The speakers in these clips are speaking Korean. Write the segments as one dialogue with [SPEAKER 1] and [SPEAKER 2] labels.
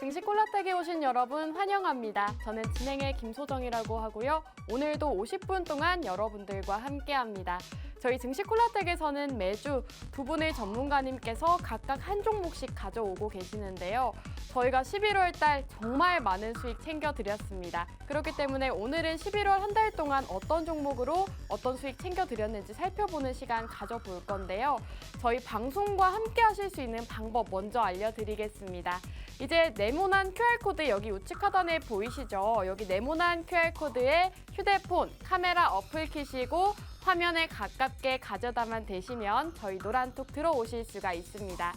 [SPEAKER 1] 증시 콜라텍에 오신 여러분 환영합니다. 저는 진행의 김소정이라고 하고요. 오늘도 50분 동안 여러분들과 함께합니다. 저희 증시 콜라텍에서는 매주 두 분의 전문가님께서 각각 한 종목씩 가져오고 계시는데요. 저희가 11월 달 정말 많은 수익 챙겨드렸습니다. 그렇기 때문에 오늘은 11월 한 달 동안 어떤 종목으로 어떤 수익 챙겨드렸는지 살펴보는 시간 가져볼 건데요. 저희 방송과 함께 하실 수 있는 방법 먼저 알려드리겠습니다. 이제 네모난 QR코드 여기 우측 하단에 보이시죠? 여기 네모난 QR코드에 휴대폰, 카메라 어플 키시고 화면에 가깝게 가져다만 대시면 저희 노란톡 들어오실 수가 있습니다.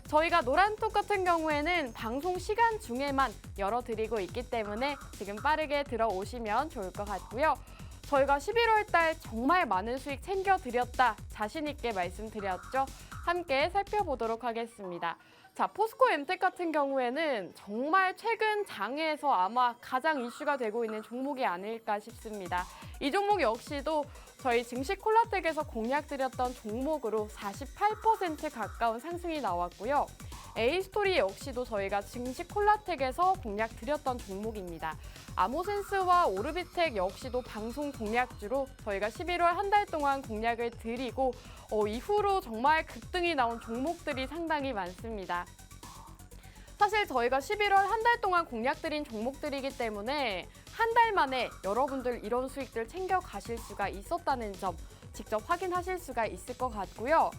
[SPEAKER 1] 저희가 노란톡 같은 경우에는 방송 시간 중에만 열어드리고 있기 때문에 지금 빠르게 들어오시면 좋을 것 같고요. 저희가 11월 달 정말 많은 수익 챙겨드렸다 자신 있게 말씀드렸죠. 함께 살펴보도록 하겠습니다. 자, 포스코 엠텍 같은 경우에는 정말 최근 장에서 아마 가장 이슈가 되고 있는 종목이 아닐까 싶습니다. 이 종목 역시도 저희 증시 콜라텍에서 공략드렸던 종목으로 48% 가까운 상승이 나왔고요. A스토리 역시도 저희가 증시 콜라텍에서 공략드렸던 종목입니다. 아모센스와 오르비텍 역시도 방송 공략주로 저희가 11월 한 달 동안 공략을 드리고 이후로 정말 급등이 나온 종목들이 상당히 많습니다. 사실 저희가 11월 한 달 동안 공략드린 종목들이기 때문에 한 달 만에 여러분들 이런 수익들 챙겨가실 수가 있었다는 점 직접 확인하실 수가 있을 것 같고요.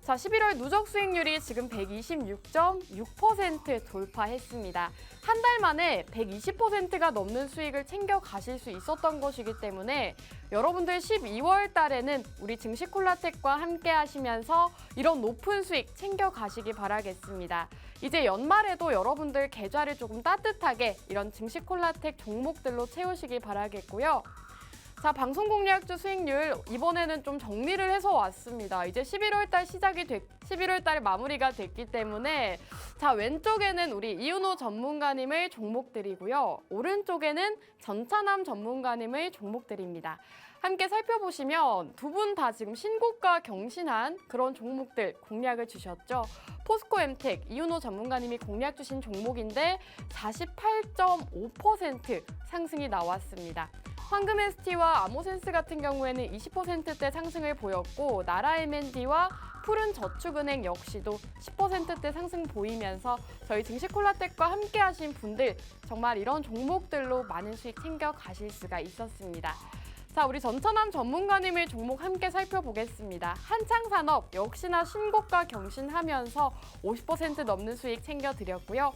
[SPEAKER 1] 자, 11월 누적 수익률이 지금 126.6% 돌파했습니다. 한 달 만에 120%가 넘는 수익을 챙겨가실 수 있었던 것이기 때문에 여러분들 12월 달에는 우리 증시 콜라텍과 함께 하시면서 이런 높은 수익 챙겨가시기 바라겠습니다. 이제 연말에도 여러분들 계좌를 조금 따뜻하게 이런 증시 콜라텍 종목들로 채우시기 바라겠고요. 자, 방송 공략주 수익률 이번에는 좀 정리를 해서 왔습니다. 이제 11월 달 11월 달 마무리가 됐기 때문에 자, 왼쪽에는 우리 이윤호 전문가님의 종목들이고요. 오른쪽에는 전차남 전문가님의 종목들입니다. 함께 살펴보시면 두 분 다 지금 신고가 경신한 그런 종목들 공략을 주셨죠. 포스코 엠텍 이윤호 전문가님이 공략 주신 종목인데 48.5% 상승이 나왔습니다. 황금 ST와 아모센스 같은 경우에는 20%대 상승을 보였고 나라 M&D와 푸른 저축은행 역시도 10%대 상승 보이면서 저희 증시 콜라텍과 함께 하신 분들 정말 이런 종목들로 많은 수익 챙겨 가실 수가 있었습니다. 자, 우리 전차남 전문가님의 종목 함께 살펴보겠습니다. 한창산업 역시나 신고가 경신하면서 50% 넘는 수익 챙겨드렸고요.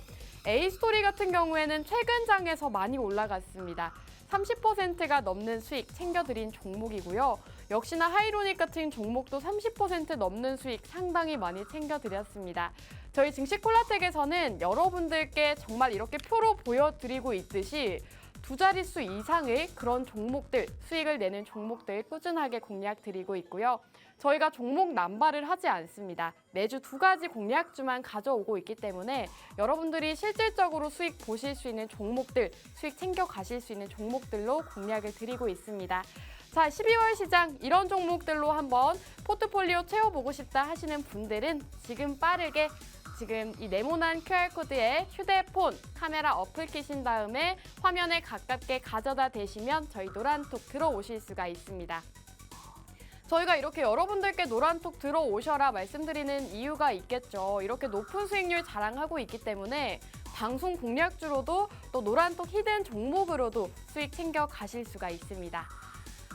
[SPEAKER 1] A스토리 같은 경우에는 최근 장에서 많이 올라갔습니다. 30%가 넘는 수익 챙겨드린 종목이고요. 역시나 하이로닉 같은 종목도 30% 넘는 수익 상당히 많이 챙겨드렸습니다. 저희 증시 콜라텍에서는 여러분들께 정말 이렇게 표로 보여드리고 있듯이 두 자릿수 이상의 그런 종목들, 수익을 내는 종목들 꾸준하게 공략 드리고 있고요. 저희가 종목 남발을 하지 않습니다. 매주 두 가지 공략주만 가져오고 있기 때문에 여러분들이 실질적으로 수익 보실 수 있는 종목들, 수익 챙겨 가실 수 있는 종목들로 공략을 드리고 있습니다. 자, 12월 시장 이런 종목들로 한번 포트폴리오 채워보고 싶다 하시는 분들은 지금 빠르게 지금 이 네모난 QR코드에 휴대폰, 카메라 어플 키신 다음에 화면에 가깝게 가져다 대시면 저희 노란톡 들어오실 수가 있습니다. 저희가 이렇게 여러분들께 노란톡 들어오셔라 말씀드리는 이유가 있겠죠. 이렇게 높은 수익률 자랑하고 있기 때문에 방송 공략주로도 또 노란톡 히든 종목으로도 수익 챙겨 가실 수가 있습니다.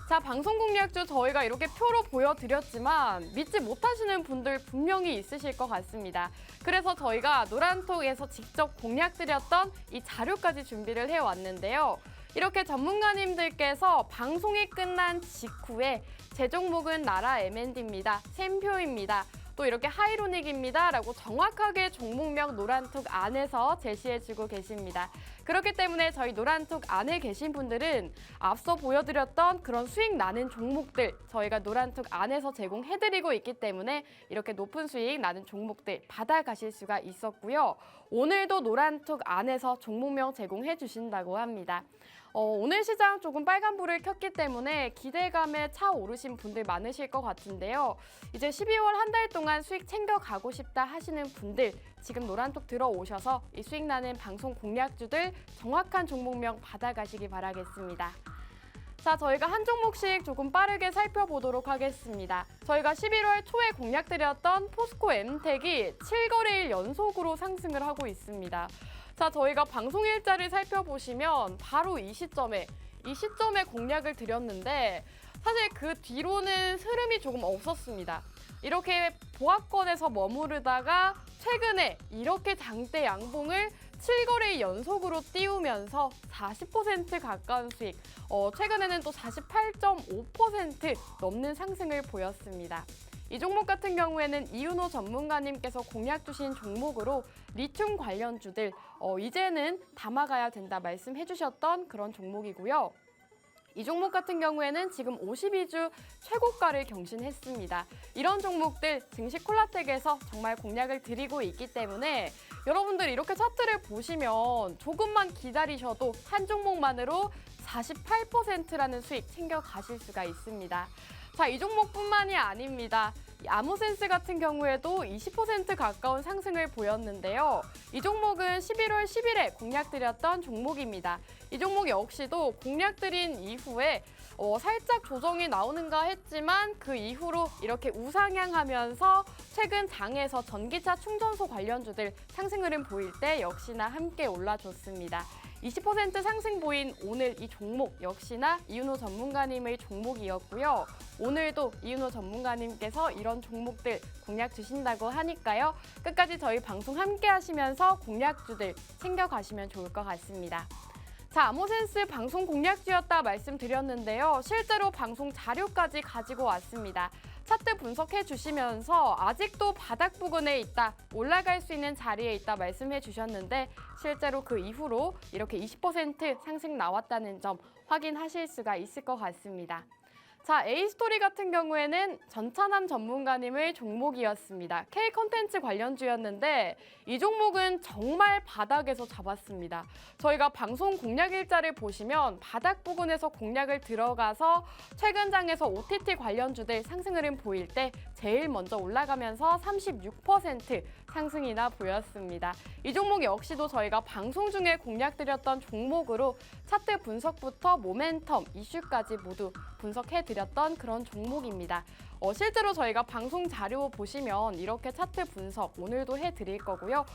[SPEAKER 1] 자, 방송 공략주 저희가 이렇게 표로 보여드렸지만 믿지 못하시는 분들 분명히 있으실 것 같습니다. 그래서 저희가 노란톡에서 직접 공략드렸던 이 자료까지 준비를 해왔는데요. 이렇게 전문가님들께서 방송이 끝난 직후에 제 종목은 나라 M&D입니다. 샘표입니다. 또 이렇게 하이로닉입니다. 라고 정확하게 종목명 노란톡 안에서 제시해주고 계십니다. 그렇기 때문에 저희 노란톡 안에 계신 분들은 앞서 보여드렸던 그런 수익 나는 종목들 저희가 노란톡 안에서 제공해드리고 있기 때문에 이렇게 높은 수익 나는 종목들 받아가실 수가 있었고요. 오늘도 노란톡 안에서 종목명 제공해 주신다고 합니다. 오늘 시장 조금 빨간불을 켰기 때문에 기대감에 차오르신 분들 많으실 것 같은데요. 이제 12월 한 달 동안 수익 챙겨가고 싶다 하시는 분들 지금 노란톡 들어오셔서 이 수익 나는 방송 공략주들 정확한 종목명 받아가시기 바라겠습니다. 자, 저희가 한 종목씩 조금 빠르게 살펴보도록 하겠습니다. 저희가 11월 초에 공략드렸던 포스코 엠텍이 7거래일 연속으로 상승을 하고 있습니다. 자, 저희가 방송 일자를 살펴보시면 바로 이 시점에 공략을 드렸는데 사실 그 뒤로는 흐름이 조금 없었습니다. 이렇게 보합권에서 머무르다가 최근에 이렇게 장대 양봉을 7거래일 연속으로 띄우면서 40% 가까운 수익, 최근에는 또 48.5% 넘는 상승을 보였습니다. 이 종목 같은 경우에는 이윤호 전문가님께서 공략 주신 종목으로 리튬 관련주들 이제는 담아가야 된다 말씀해 주셨던 그런 종목이고요. 이 종목 같은 경우에는 지금 52주 최고가를 경신했습니다. 이런 종목들 증시 콜라텍에서 정말 공략을 드리고 있기 때문에 여러분들 이렇게 차트를 보시면 조금만 기다리셔도 한 종목만으로 48%라는 수익 챙겨가실 수가 있습니다. 자, 이 종목뿐만이 아닙니다. 아모센스 같은 경우에도 20% 가까운 상승을 보였는데요. 이 종목은 11월 10일에 공략드렸던 종목입니다. 이 종목 역시도 공략드린 이후에 살짝 조정이 나오는가 했지만 그 이후로 이렇게 우상향하면서 최근 장에서 전기차 충전소 관련주들 상승 흐름 보일 때 역시나 함께 올라줬습니다. 20% 상승 보인 오늘 이 종목 역시나 이윤호 전문가님의 종목이었고요. 오늘도 이윤호 전문가님께서 이런 종목들 공략 주신다고 하니까요. 끝까지 저희 방송 함께 하시면서 공략주들 챙겨가시면 좋을 것 같습니다. 자, 아모센스 방송 공략주였다 말씀드렸는데요. 실제로 방송 자료까지 가지고 왔습니다. 차트 분석해 주시면서 아직도 바닥 부근에 있다, 올라갈 수 있는 자리에 있다 말씀해 주셨는데 실제로 그 이후로 이렇게 20% 상승 나왔다는 점 확인하실 수가 있을 것 같습니다. 자, A스토리 같은 경우에는 전찬함 전문가님의 종목이었습니다. K 컨텐츠 관련주였는데 이 종목은 정말 바닥에서 잡았습니다. 저희가 방송 공략 일자를 보시면 바닥 부근에서 공략을 들어가서 최근 장에서 OTT 관련주들 상승 흐름 보일 때 제일 먼저 올라가면서 36% 상승이나 보였습니다. 이 종목 역시도 저희가 방송 중에 공략드렸던 종목으로 차트 분석부터 모멘텀, 이슈까지 모두 분석해드렸던 그런 종목입니다. 실제로 저희가 방송 자료 보시면 이렇게 차트 분석 오늘도 해드릴 거고요.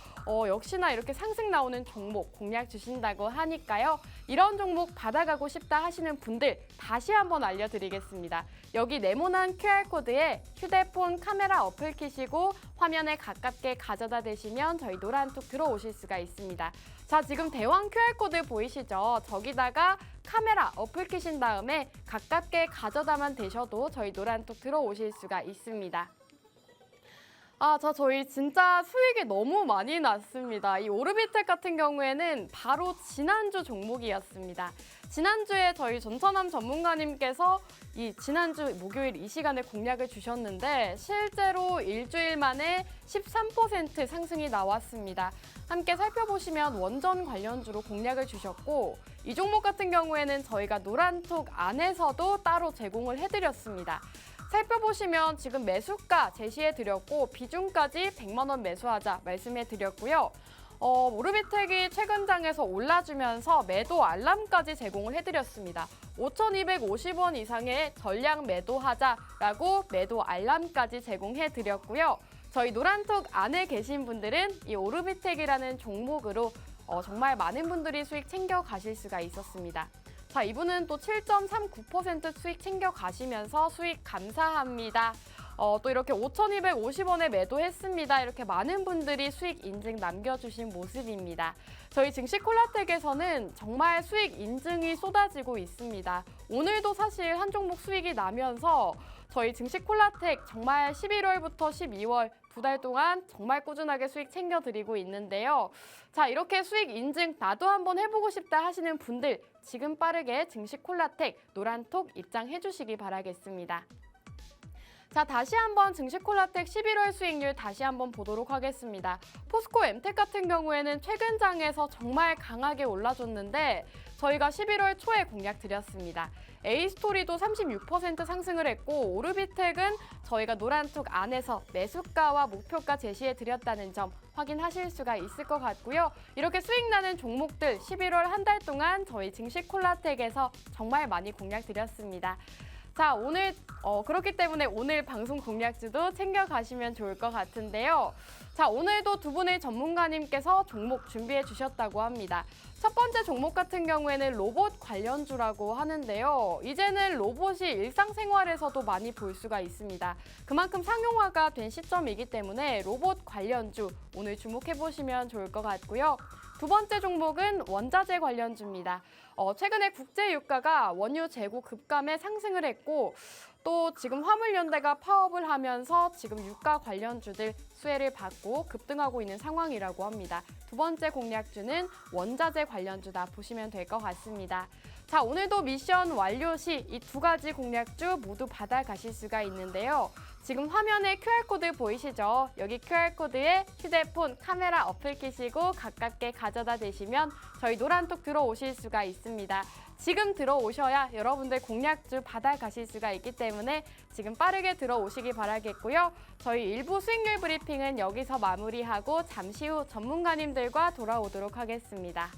[SPEAKER 1] 역시나 이렇게 상승 나오는 종목 공략 주신다고 하니까요. 이런 종목 받아가고 싶다 하시는 분들 다시 한번 알려드리겠습니다. 여기 네모난 QR코드에 휴대폰 카메라 어플 키시고 화면에 가깝게 가져다 대시면 저희 노란톡 들어오실 수가 있습니다. 자, 지금 대왕 QR코드 보이시죠? 저기다가 카메라 어플 키신 다음에 가깝게 가져다만 대셔도 저희 노란톡 들어오실 수가 있습니다. 자, 저희 진짜 수익이 너무 많이 났습니다. 이 오르비텍 같은 경우에는 바로 지난주 종목이었습니다. 지난주에 저희 전찬함 전문가님께서 이 지난주 목요일 이 시간에 공략을 주셨는데 실제로 일주일 만에 13% 상승이 나왔습니다. 함께 살펴보시면 원전 관련주로 공략을 주셨고 이 종목 같은 경우에는 저희가 노란톡 안에서도 따로 제공을 해드렸습니다. 살펴보시면 지금 매수가 제시해드렸고 비중까지 100만 원 매수하자 말씀해드렸고요. 오르비텍이 최근 장에서 올라주면서 매도 알람까지 제공을 해드렸습니다. 5,250원 이상의 전량 매도하자라고 매도 알람까지 제공해드렸고요. 저희 노란톡 안에 계신 분들은 이 오르비텍이라는 종목으로 정말 많은 분들이 수익 챙겨가실 수가 있었습니다. 자, 이분은 또 7.39% 수익 챙겨가시면서 수익 감사합니다. 또 이렇게 5,250원에 매도했습니다. 이렇게 많은 분들이 수익 인증 남겨주신 모습입니다. 저희 증시 콜라텍에서는 정말 수익 인증이 쏟아지고 있습니다. 오늘도 사실 한 종목 수익이 나면서 저희 증시 콜라텍 정말 11월부터 12월 두 달 동안 정말 꾸준하게 수익 챙겨드리고 있는데요. 자, 이렇게 수익 인증 나도 한번 해보고 싶다 하시는 분들 지금 빠르게 증시 콜라텍 노란톡 입장해 주시기 바라겠습니다. 자, 다시 한번 증시콜라텍 11월 수익률 다시 한번 보도록 하겠습니다. 포스코 엠텍 같은 경우에는 최근 장에서 정말 강하게 올라줬는데 저희가 11월 초에 공략 드렸습니다. A스토리도 36% 상승을 했고 오르비텍은 저희가 노란톡 안에서 매수가와 목표가 제시해 드렸다는 점 확인하실 수가 있을 것 같고요. 이렇게 수익 나는 종목들 11월 한 달 동안 저희 증시콜라텍에서 정말 많이 공략 드렸습니다. 자, 오늘 그렇기 때문에 오늘 방송 공략주도 챙겨가시면 좋을 것 같은데요. 자, 오늘도 두 분의 전문가님께서 종목 준비해 주셨다고 합니다. 첫 번째 종목 같은 경우에는 로봇 관련주라고 하는데요. 이제는 로봇이 일상생활에서도 많이 볼 수가 있습니다. 그만큼 상용화가 된 시점이기 때문에 로봇 관련주 오늘 주목해 보시면 좋을 것 같고요. 두 번째 종목은 원자재 관련주입니다. 최근에 국제 유가가 원유 재고 급감에 상승을 했고 또 지금 화물연대가 파업을 하면서 지금 유가 관련주들 수혜를 받고 급등하고 있는 상황이라고 합니다. 두 번째 공략주는 원자재 관련주다 보시면 될 것 같습니다. 자, 오늘도 미션 완료 시 이 두 가지 공략주 모두 받아가실 수가 있는데요. 지금 화면에 QR코드 보이시죠? 여기 QR코드에 휴대폰 카메라 어플 끼시고 가깝게 가져다 대시면 저희 노란톡 들어오실 수가 있습니다. 지금 들어오셔야 여러분들 공략주 받아가실 수가 있기 때문에 지금 빠르게 들어오시기 바라겠고요. 저희 일부 수익률 브리핑은 여기서 마무리하고 잠시 후 전문가님들과 돌아오도록 하겠습니다.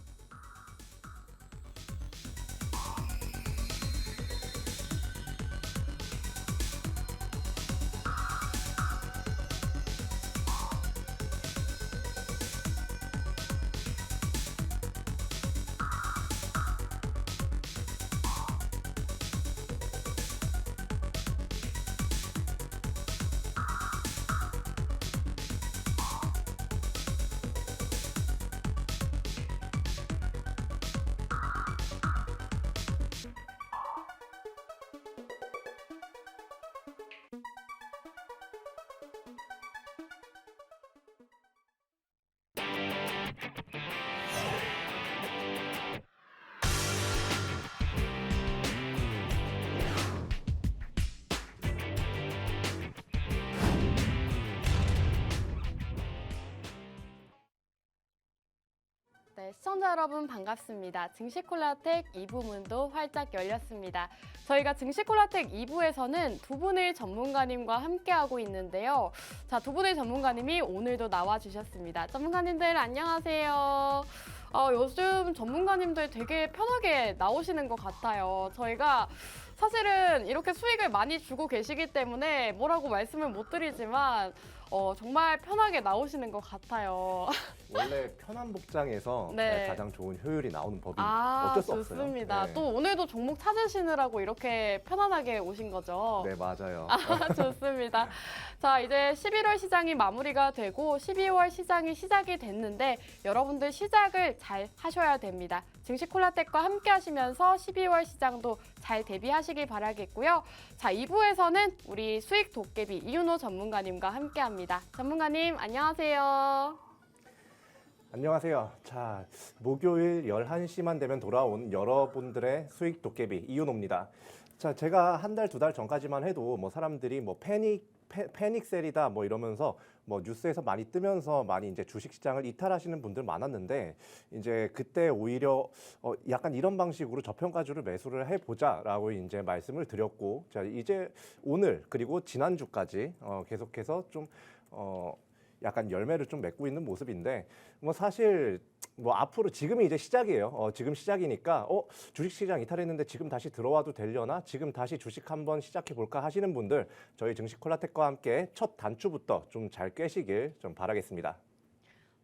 [SPEAKER 1] 네, 시청자 여러분 반갑습니다. 증시콜라텍 2부문도 활짝 열렸습니다. 저희가 증시콜라텍 2부에서는 두 분의 전문가님과 함께하고 있는데요. 자, 두 분의 전문가님이 오늘도 나와주셨습니다. 전문가님들 안녕하세요. 요즘 전문가님들 되게 편하게 나오시는 것 같아요. 저희가 사실은 이렇게 수익을 많이 주고 계시기 때문에 뭐라고 말씀을 못 드리지만 정말 편하게 나오시는 것 같아요.
[SPEAKER 2] 원래 편한 복장에서
[SPEAKER 1] 네.
[SPEAKER 2] 가장 좋은 효율이 나오는 법이 어쩔 수 없어요.
[SPEAKER 1] 좋습니다.
[SPEAKER 2] 네.
[SPEAKER 1] 또 오늘도 종목 찾으시느라고 이렇게 편안하게 오신 거죠?
[SPEAKER 2] 네, 맞아요.
[SPEAKER 1] 좋습니다. 자, 이제 11월 시장이 마무리가 되고 12월 시장이 시작이 됐는데 여러분들 시작을 잘 하셔야 됩니다. 증시콜라텍과 함께 하시면서 12월 시장도 잘 대비하시길 바라겠고요. 자, 2부에서는 우리 수익 도깨비 이윤호 전문가님과 함께합니다. 전문가님 안녕하세요.
[SPEAKER 2] 안녕하세요. 자, 목요일 11시만 되면 돌아온 여러분들의 수익 도깨비 이윤호입니다. 자, 제가 한 달, 두 달 전까지만 해도 뭐 사람들이 뭐 패닉셀이다 뭐 이러면서 뭐 뉴스에서 많이 뜨면서 많이 이제 주식시장을 이탈하시는 분들 많았는데 이제 그때 오히려 약간 이런 방식으로 저평가주를 매수를 해보자라고 이제 말씀을 드렸고, 자, 이제 오늘 그리고 지난주까지 계속해서 좀 약간 열매를 좀 맺고 있는 모습인데 뭐 사실 뭐 앞으로 지금이 이제 시작이에요. 지금 시작이니까 주식시장 이탈했는데 지금 다시 들어와도 되려나? 지금 다시 주식 한번 시작해 볼까 하시는 분들 저희 증시콜라텍과 함께 첫 단추부터 좀 잘 꿰시길 좀 바라겠습니다.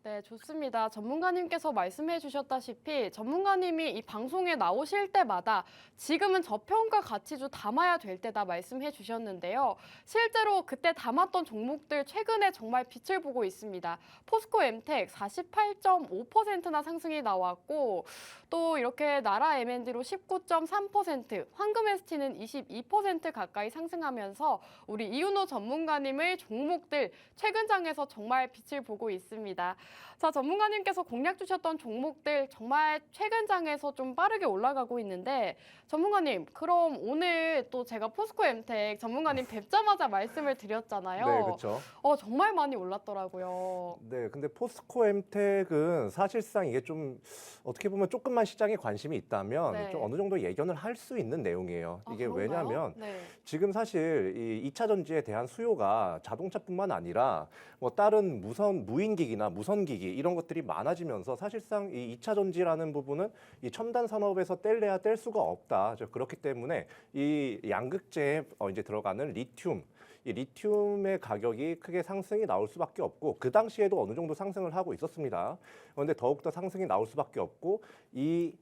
[SPEAKER 1] 네, 좋습니다. 전문가님께서 말씀해 주셨다시피 전문가님이 이 방송에 나오실 때마다 지금은 저평가 가치주 담아야 될 때다 말씀해 주셨는데요. 실제로 그때 담았던 종목들 최근에 정말 빛을 보고 있습니다. 포스코 엠텍 48.5%나 상승이 나왔고 또 이렇게 나라 M&D로 19.3%, 황금 ST는 22% 가까이 상승하면서 우리 이윤호 전문가님의 종목들 최근 장에서 정말 빛을 보고 있습니다. 자, 전문가님께서 공략 주셨던 종목들 정말 최근 장에서 좀 빠르게 올라가고 있는데 전문가님, 그럼 오늘 또 제가 포스코엠텍 전문가님 뵙자마자 말씀을 드렸잖아요.
[SPEAKER 2] 네, 그렇죠.
[SPEAKER 1] 정말 많이 올랐더라고요.
[SPEAKER 2] 네, 근데 포스코엠텍은 사실상 이게 좀 어떻게 보면 조금만 시장에 관심이 있다면
[SPEAKER 1] 네.
[SPEAKER 2] 좀 어느 정도 예견을 할 수 있는 내용이에요. 이게
[SPEAKER 1] 그런가요?
[SPEAKER 2] 왜냐하면
[SPEAKER 1] 네.
[SPEAKER 2] 지금 사실 이 2차 전지에 대한 수요가 자동차뿐만 아니라 뭐 다른 무인기기나 무선기기 이런 것들이 많아지면서 사실상 이 2차 전지라는 부분은 이 첨단 산업에서 뗄래야 뗄 수가 없다. 그렇기 때문에 이 양극재에 이제 들어가는 리튬 이 리튬의 가격이 크게 상승이 나올 수밖에 없고 그 당시에도 어느 정도 상승을 하고 있었습니다. 그런데 더욱더 상승이 나올 수밖에 없고 이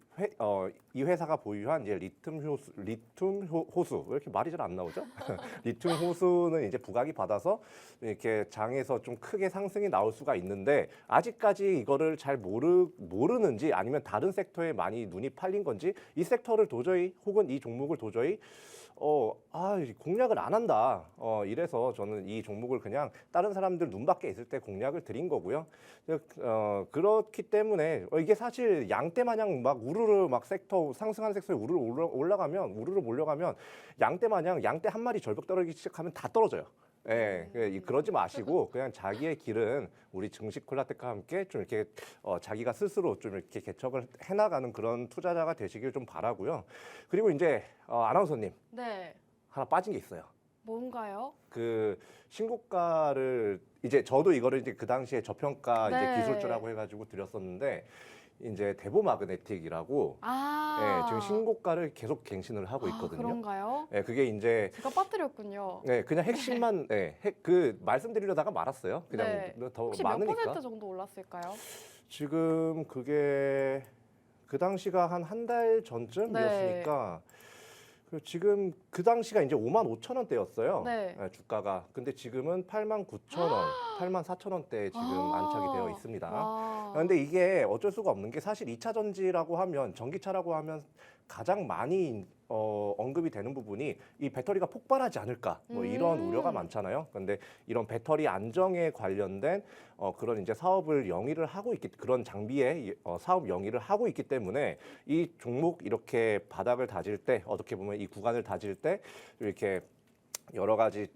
[SPEAKER 2] 회사가 보유한 이제 리튬 호수 왜 이렇게 말이 잘 안 나오죠? 리튬 호수는 이제 부각이 받아서 이렇게 장에서 좀 크게 상승이 나올 수가 있는데 아직까지 이거를 잘 모르는지 아니면 다른 섹터에 많이 눈이 팔린 건지 이 섹터를 도저히 혹은 이 종목을 도저히 공략을 안 한다. 이래서 저는 이 종목을 그냥 다른 사람들 눈 밖에 있을 때 공략을 드린 거고요. 그렇기 때문에 이게 사실 양떼 마냥 막 우르르 막 상승하는 섹터에 우르르 몰려가면 양떼 마냥 양떼 한 마리 절벽 떨어지기 시작하면 다 떨어져요. 예, 그러지 마시고 그냥 자기의 길은 우리 증식 콜라텍과 함께 좀 이렇게 자기가 스스로 좀 이렇게 개척을 해나가는 그런 투자자가 되시길 좀 바라고요. 그리고 이제 아나운서님
[SPEAKER 1] 네.
[SPEAKER 2] 하나 빠진 게 있어요.
[SPEAKER 1] 뭔가요?
[SPEAKER 2] 그 신고가를 이제 저도 이거를 이제 그 당시에 저평가
[SPEAKER 1] 네.
[SPEAKER 2] 이제 기술주라고 해가지고 드렸었는데 이제 대보마그네틱이라고 지금 신고가를 계속 갱신을 하고 있거든요.
[SPEAKER 1] 그런가요?
[SPEAKER 2] 그게 이제
[SPEAKER 1] 제가 빠뜨렸군요.
[SPEAKER 2] 그냥 핵심만 그 말씀드리려다가 말았어요. 그냥
[SPEAKER 1] 네.
[SPEAKER 2] 더
[SPEAKER 1] 혹시
[SPEAKER 2] 많으니까.
[SPEAKER 1] 몇 퍼센트 정도 올랐을까요?
[SPEAKER 2] 지금 그게 그 당시가 한 달 전쯤이었으니까 지금 그 당시가 이제 55,000원대였어요.
[SPEAKER 1] 네.
[SPEAKER 2] 주가가. 근데 지금은 89,000원, 84,000원대에 지금 안착이 되어 있습니다. 그런데 이게 어쩔 수가 없는 게 사실 2차 전지라고 하면 전기차라고 하면 가장 많이 언급이 되는 부분이 이 배터리가 폭발하지 않을까 뭐 이런 우려가 많잖아요. 그런데 이런 배터리 안정에 관련된 그런 이제 사업을 영위를 하고 그런 장비의 사업 영위를 하고 있기 때문에 이 종목 이렇게 바닥을 다질 때 어떻게 보면 이 구간을 다질 때 이렇게 여러 가지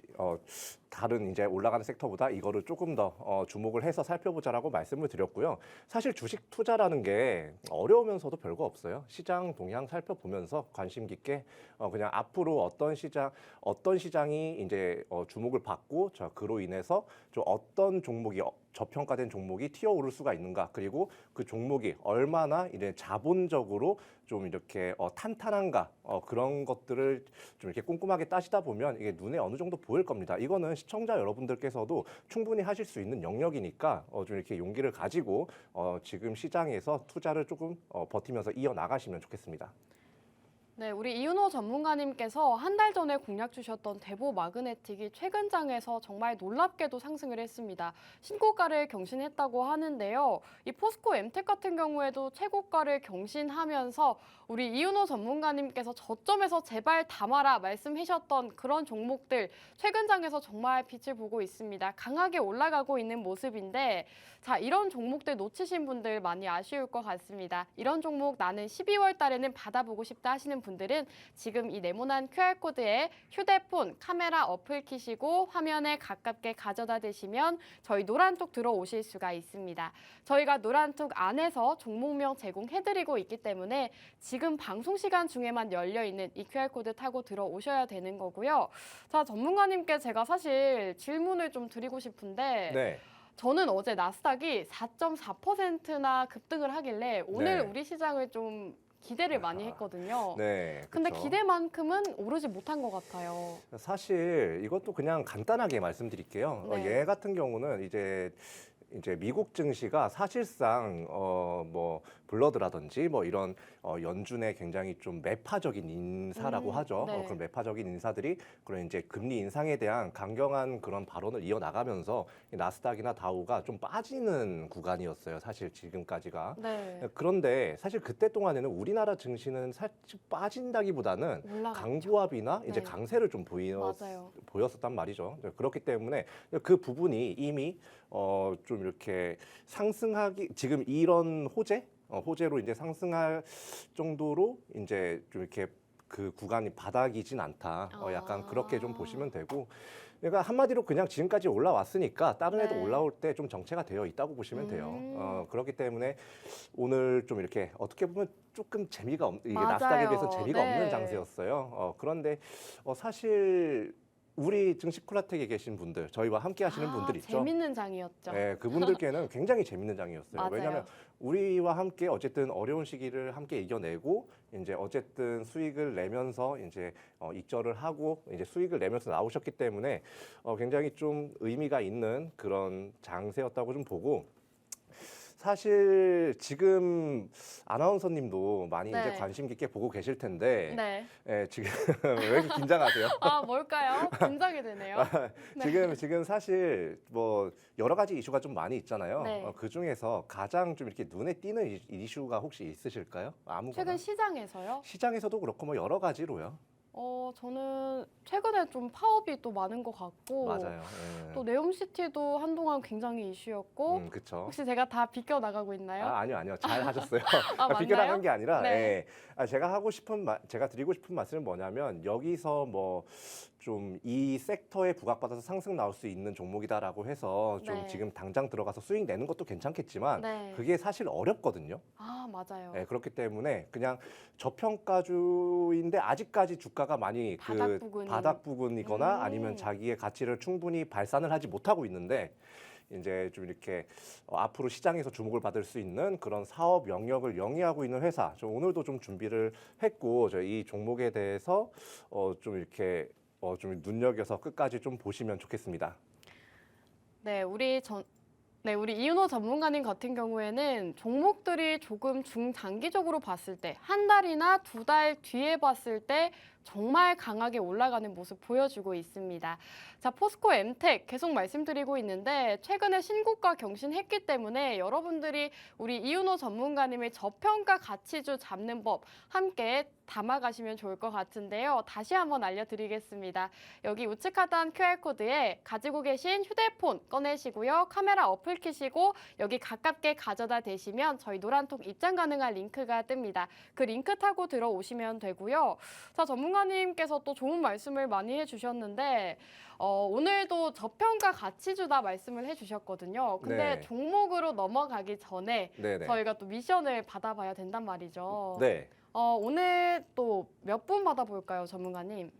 [SPEAKER 2] 다른 이제 올라가는 섹터보다 이거를 조금 더 주목을 해서 살펴보자라고 말씀을 드렸고요. 사실 주식 투자라는 게 어려우면서도 별거 없어요. 시장 동향 살펴보면서 관심 깊게 그냥 앞으로 어떤 시장이 이제 주목을 받고 그로 인해서 좀 어떤 종목이 저평가된 종목이 튀어오를 수가 있는가 그리고 그 종목이 얼마나 이제 자본적으로 좀 이렇게 탄탄한가 그런 것들을 좀 이렇게 꼼꼼하게 따지다 보면 이게 눈에 어느 정도 보일 겁니다. 이거는 시청자 여러분들께서도 충분히 하실 수 있는 영역이니까 좀 이렇게 용기를 가지고 지금 시장에서 투자를 조금 버티면서 이어 나가시면 좋겠습니다.
[SPEAKER 1] 네, 우리 이윤호 전문가님께서 한 달 전에 공략 주셨던 대보 마그네틱이 최근 장에서 정말 놀랍게도 상승을 했습니다. 신고가를 경신했다고 하는데요. 이 포스코 엠텍 같은 경우에도 최고가를 경신하면서 우리 이윤호 전문가님께서 저점에서 제발 담아라 말씀하셨던 그런 종목들 최근 장에서 정말 빛을 보고 있습니다. 강하게 올라가고 있는 모습인데 자, 이런 종목들 놓치신 분들 많이 아쉬울 것 같습니다. 이런 종목 나는 12월 달에는 받아보고 싶다 하시는 분들은 지금 이 네모난 QR코드에 휴대폰 카메라 어플 키시고 화면에 가깝게 가져다 대시면 저희 노란톡 들어오실 수가 있습니다. 저희가 노란톡 안에서 종목명 제공해드리고 있기 때문에 지금 방송 시간 중에만 열려있는 이 QR코드 타고 들어오셔야 되는 거고요. 자, 전문가님께 제가 사실 질문을 좀 드리고 싶은데
[SPEAKER 2] 네.
[SPEAKER 1] 저는 어제 나스닥이 4.4%나 급등을 하길래 오늘
[SPEAKER 2] 네.
[SPEAKER 1] 우리 시장을 좀 기대를 많이 했거든요.
[SPEAKER 2] 네.
[SPEAKER 1] 근데
[SPEAKER 2] 그쵸.
[SPEAKER 1] 기대만큼은 오르지 못한 것 같아요.
[SPEAKER 2] 사실 이것도 그냥 간단하게 말씀드릴게요.
[SPEAKER 1] 네.
[SPEAKER 2] 얘 같은 경우는 이제 미국 증시가 사실상 뭐 블러드라든지 뭐 이런 연준의 굉장히 좀 매파적인 인사라고 하죠.
[SPEAKER 1] 네.
[SPEAKER 2] 그런 매파적인 인사들이 그런 이제 금리 인상에 대한 강경한 그런 발언을 이어나가면서 이 나스닥이나 다우가 좀 빠지는 구간이었어요. 사실 지금까지가.
[SPEAKER 1] 네.
[SPEAKER 2] 그런데 사실 그때 동안에는 우리나라 증시는 살짝 빠진다기보다는
[SPEAKER 1] 올라갔죠.
[SPEAKER 2] 강보합이나 이제
[SPEAKER 1] 네.
[SPEAKER 2] 강세를 좀
[SPEAKER 1] 맞아요.
[SPEAKER 2] 보였었단 말이죠. 그렇기 때문에 그 부분이 이미 좀 이렇게 상승하기 지금 이런 호재로 이제 상승할 정도로 이제 좀 이렇게 그 구간이 바닥이진 않다. 약간 그렇게 좀 보시면 되고. 그러니까 한마디로 그냥 지금까지 올라왔으니까 다른 애도
[SPEAKER 1] 네.
[SPEAKER 2] 올라올 때 좀 정체가 되어 있다고 보시면 돼요. 그렇기 때문에 오늘 좀 이렇게 어떻게 보면 조금 재미가 이게
[SPEAKER 1] 맞아요.
[SPEAKER 2] 나스닥에 비해서 재미가
[SPEAKER 1] 네.
[SPEAKER 2] 없는 장세였어요. 그런데 사실 우리 증시콜라텍에 계신 분들, 저희와 함께 하시는 분들 있죠.
[SPEAKER 1] 재밌는 장이었죠.
[SPEAKER 2] 네, 그분들께는 굉장히 재밌는 장이었어요.
[SPEAKER 1] 맞아요.
[SPEAKER 2] 왜냐하면 우리와 함께 어쨌든 어려운 시기를 함께 이겨내고 이제 어쨌든 수익을 내면서 이제 익절을 하고 이제 수익을 내면서 나오셨기 때문에 굉장히 좀 의미가 있는 그런 장세였다고 좀 보고. 사실 지금 아나운서님도 많이
[SPEAKER 1] 네.
[SPEAKER 2] 이제 관심 깊게 보고 계실 텐데
[SPEAKER 1] 네.
[SPEAKER 2] 지금 왜 이렇게 긴장하세요?
[SPEAKER 1] 뭘까요? 긴장이 되네요.
[SPEAKER 2] 지금 사실 뭐 여러 가지 이슈가 좀 많이 있잖아요.
[SPEAKER 1] 네.
[SPEAKER 2] 그 중에서 가장 좀 이렇게 눈에 띄는 이슈가 혹시 있으실까요? 아무거나.
[SPEAKER 1] 최근 시장에서요?
[SPEAKER 2] 시장에서도 그렇고 뭐 여러 가지로요.
[SPEAKER 1] 저는 최근에 좀 파업이 또 많은 것 같고
[SPEAKER 2] 맞아요.
[SPEAKER 1] 또 네옴시티도 한동안 굉장히 이슈였고
[SPEAKER 2] 그렇죠.
[SPEAKER 1] 혹시 제가 다 비껴 나가고 있나요?
[SPEAKER 2] 아니요. 잘 하셨어요.
[SPEAKER 1] 맞나요?
[SPEAKER 2] 비껴나간 게 아니라
[SPEAKER 1] 네.
[SPEAKER 2] 제가 드리고 싶은 말씀은 뭐냐면 여기서 뭐 좀 이 섹터에 부각받아서 상승 나올 수 있는 종목이다라고 해서 좀
[SPEAKER 1] 네.
[SPEAKER 2] 지금 당장 들어가서 수익 내는 것도 괜찮겠지만
[SPEAKER 1] 네.
[SPEAKER 2] 그게 사실 어렵거든요.
[SPEAKER 1] 맞아요.
[SPEAKER 2] 네, 그렇기 때문에 그냥 저평가주인데 아직까지 주가가 많이 바닥 부근이거나 아니면 자기의 가치를 충분히 발산을 하지 못하고 있는데 이제 좀 이렇게 앞으로 시장에서 주목을 받을 수 있는 그런 사업 영역을 영위하고 있는 회사. 저 오늘도 좀 준비를 했고 이 종목에 대해서 좀 이렇게 좀 눈여겨서 끝까지 좀 보시면 좋겠습니다.
[SPEAKER 1] 네, 우리 이윤호 전문가님 같은 경우에는 종목들이 조금 중장기적으로 봤을 때, 한 달이나 두 달 뒤에 봤을 때 정말 강하게 올라가는 모습 보여주고 있습니다. 자, 포스코 엠텍 계속 말씀드리고 있는데 최근에 신고가 경신했기 때문에 여러분들이 우리 이윤호 전문가님의 저평가 가치주 잡는 법 함께 담아가시면 좋을 것 같은데요. 다시 한번 알려드리겠습니다. 여기 우측 하단 QR코드에 가지고 계신 휴대폰 꺼내시고요. 카메라 어플 켜시고 여기 가깝게 가져다 대시면 저희 노란통 입장 가능한 링크가 뜹니다. 그 링크 타고 들어오시면 되고요. 자, 전문가님께서 또 좋은 말씀을 많이 해주셨는데 오늘도 저평가 가치주다 말씀을 해주셨거든요. 근데
[SPEAKER 2] 네.
[SPEAKER 1] 종목으로 넘어가기 전에
[SPEAKER 2] 네네.
[SPEAKER 1] 저희가 또 미션을 받아봐야 된단 말이죠.
[SPEAKER 2] 네.
[SPEAKER 1] 오늘 또 몇 분 받아볼까요, 전문가님?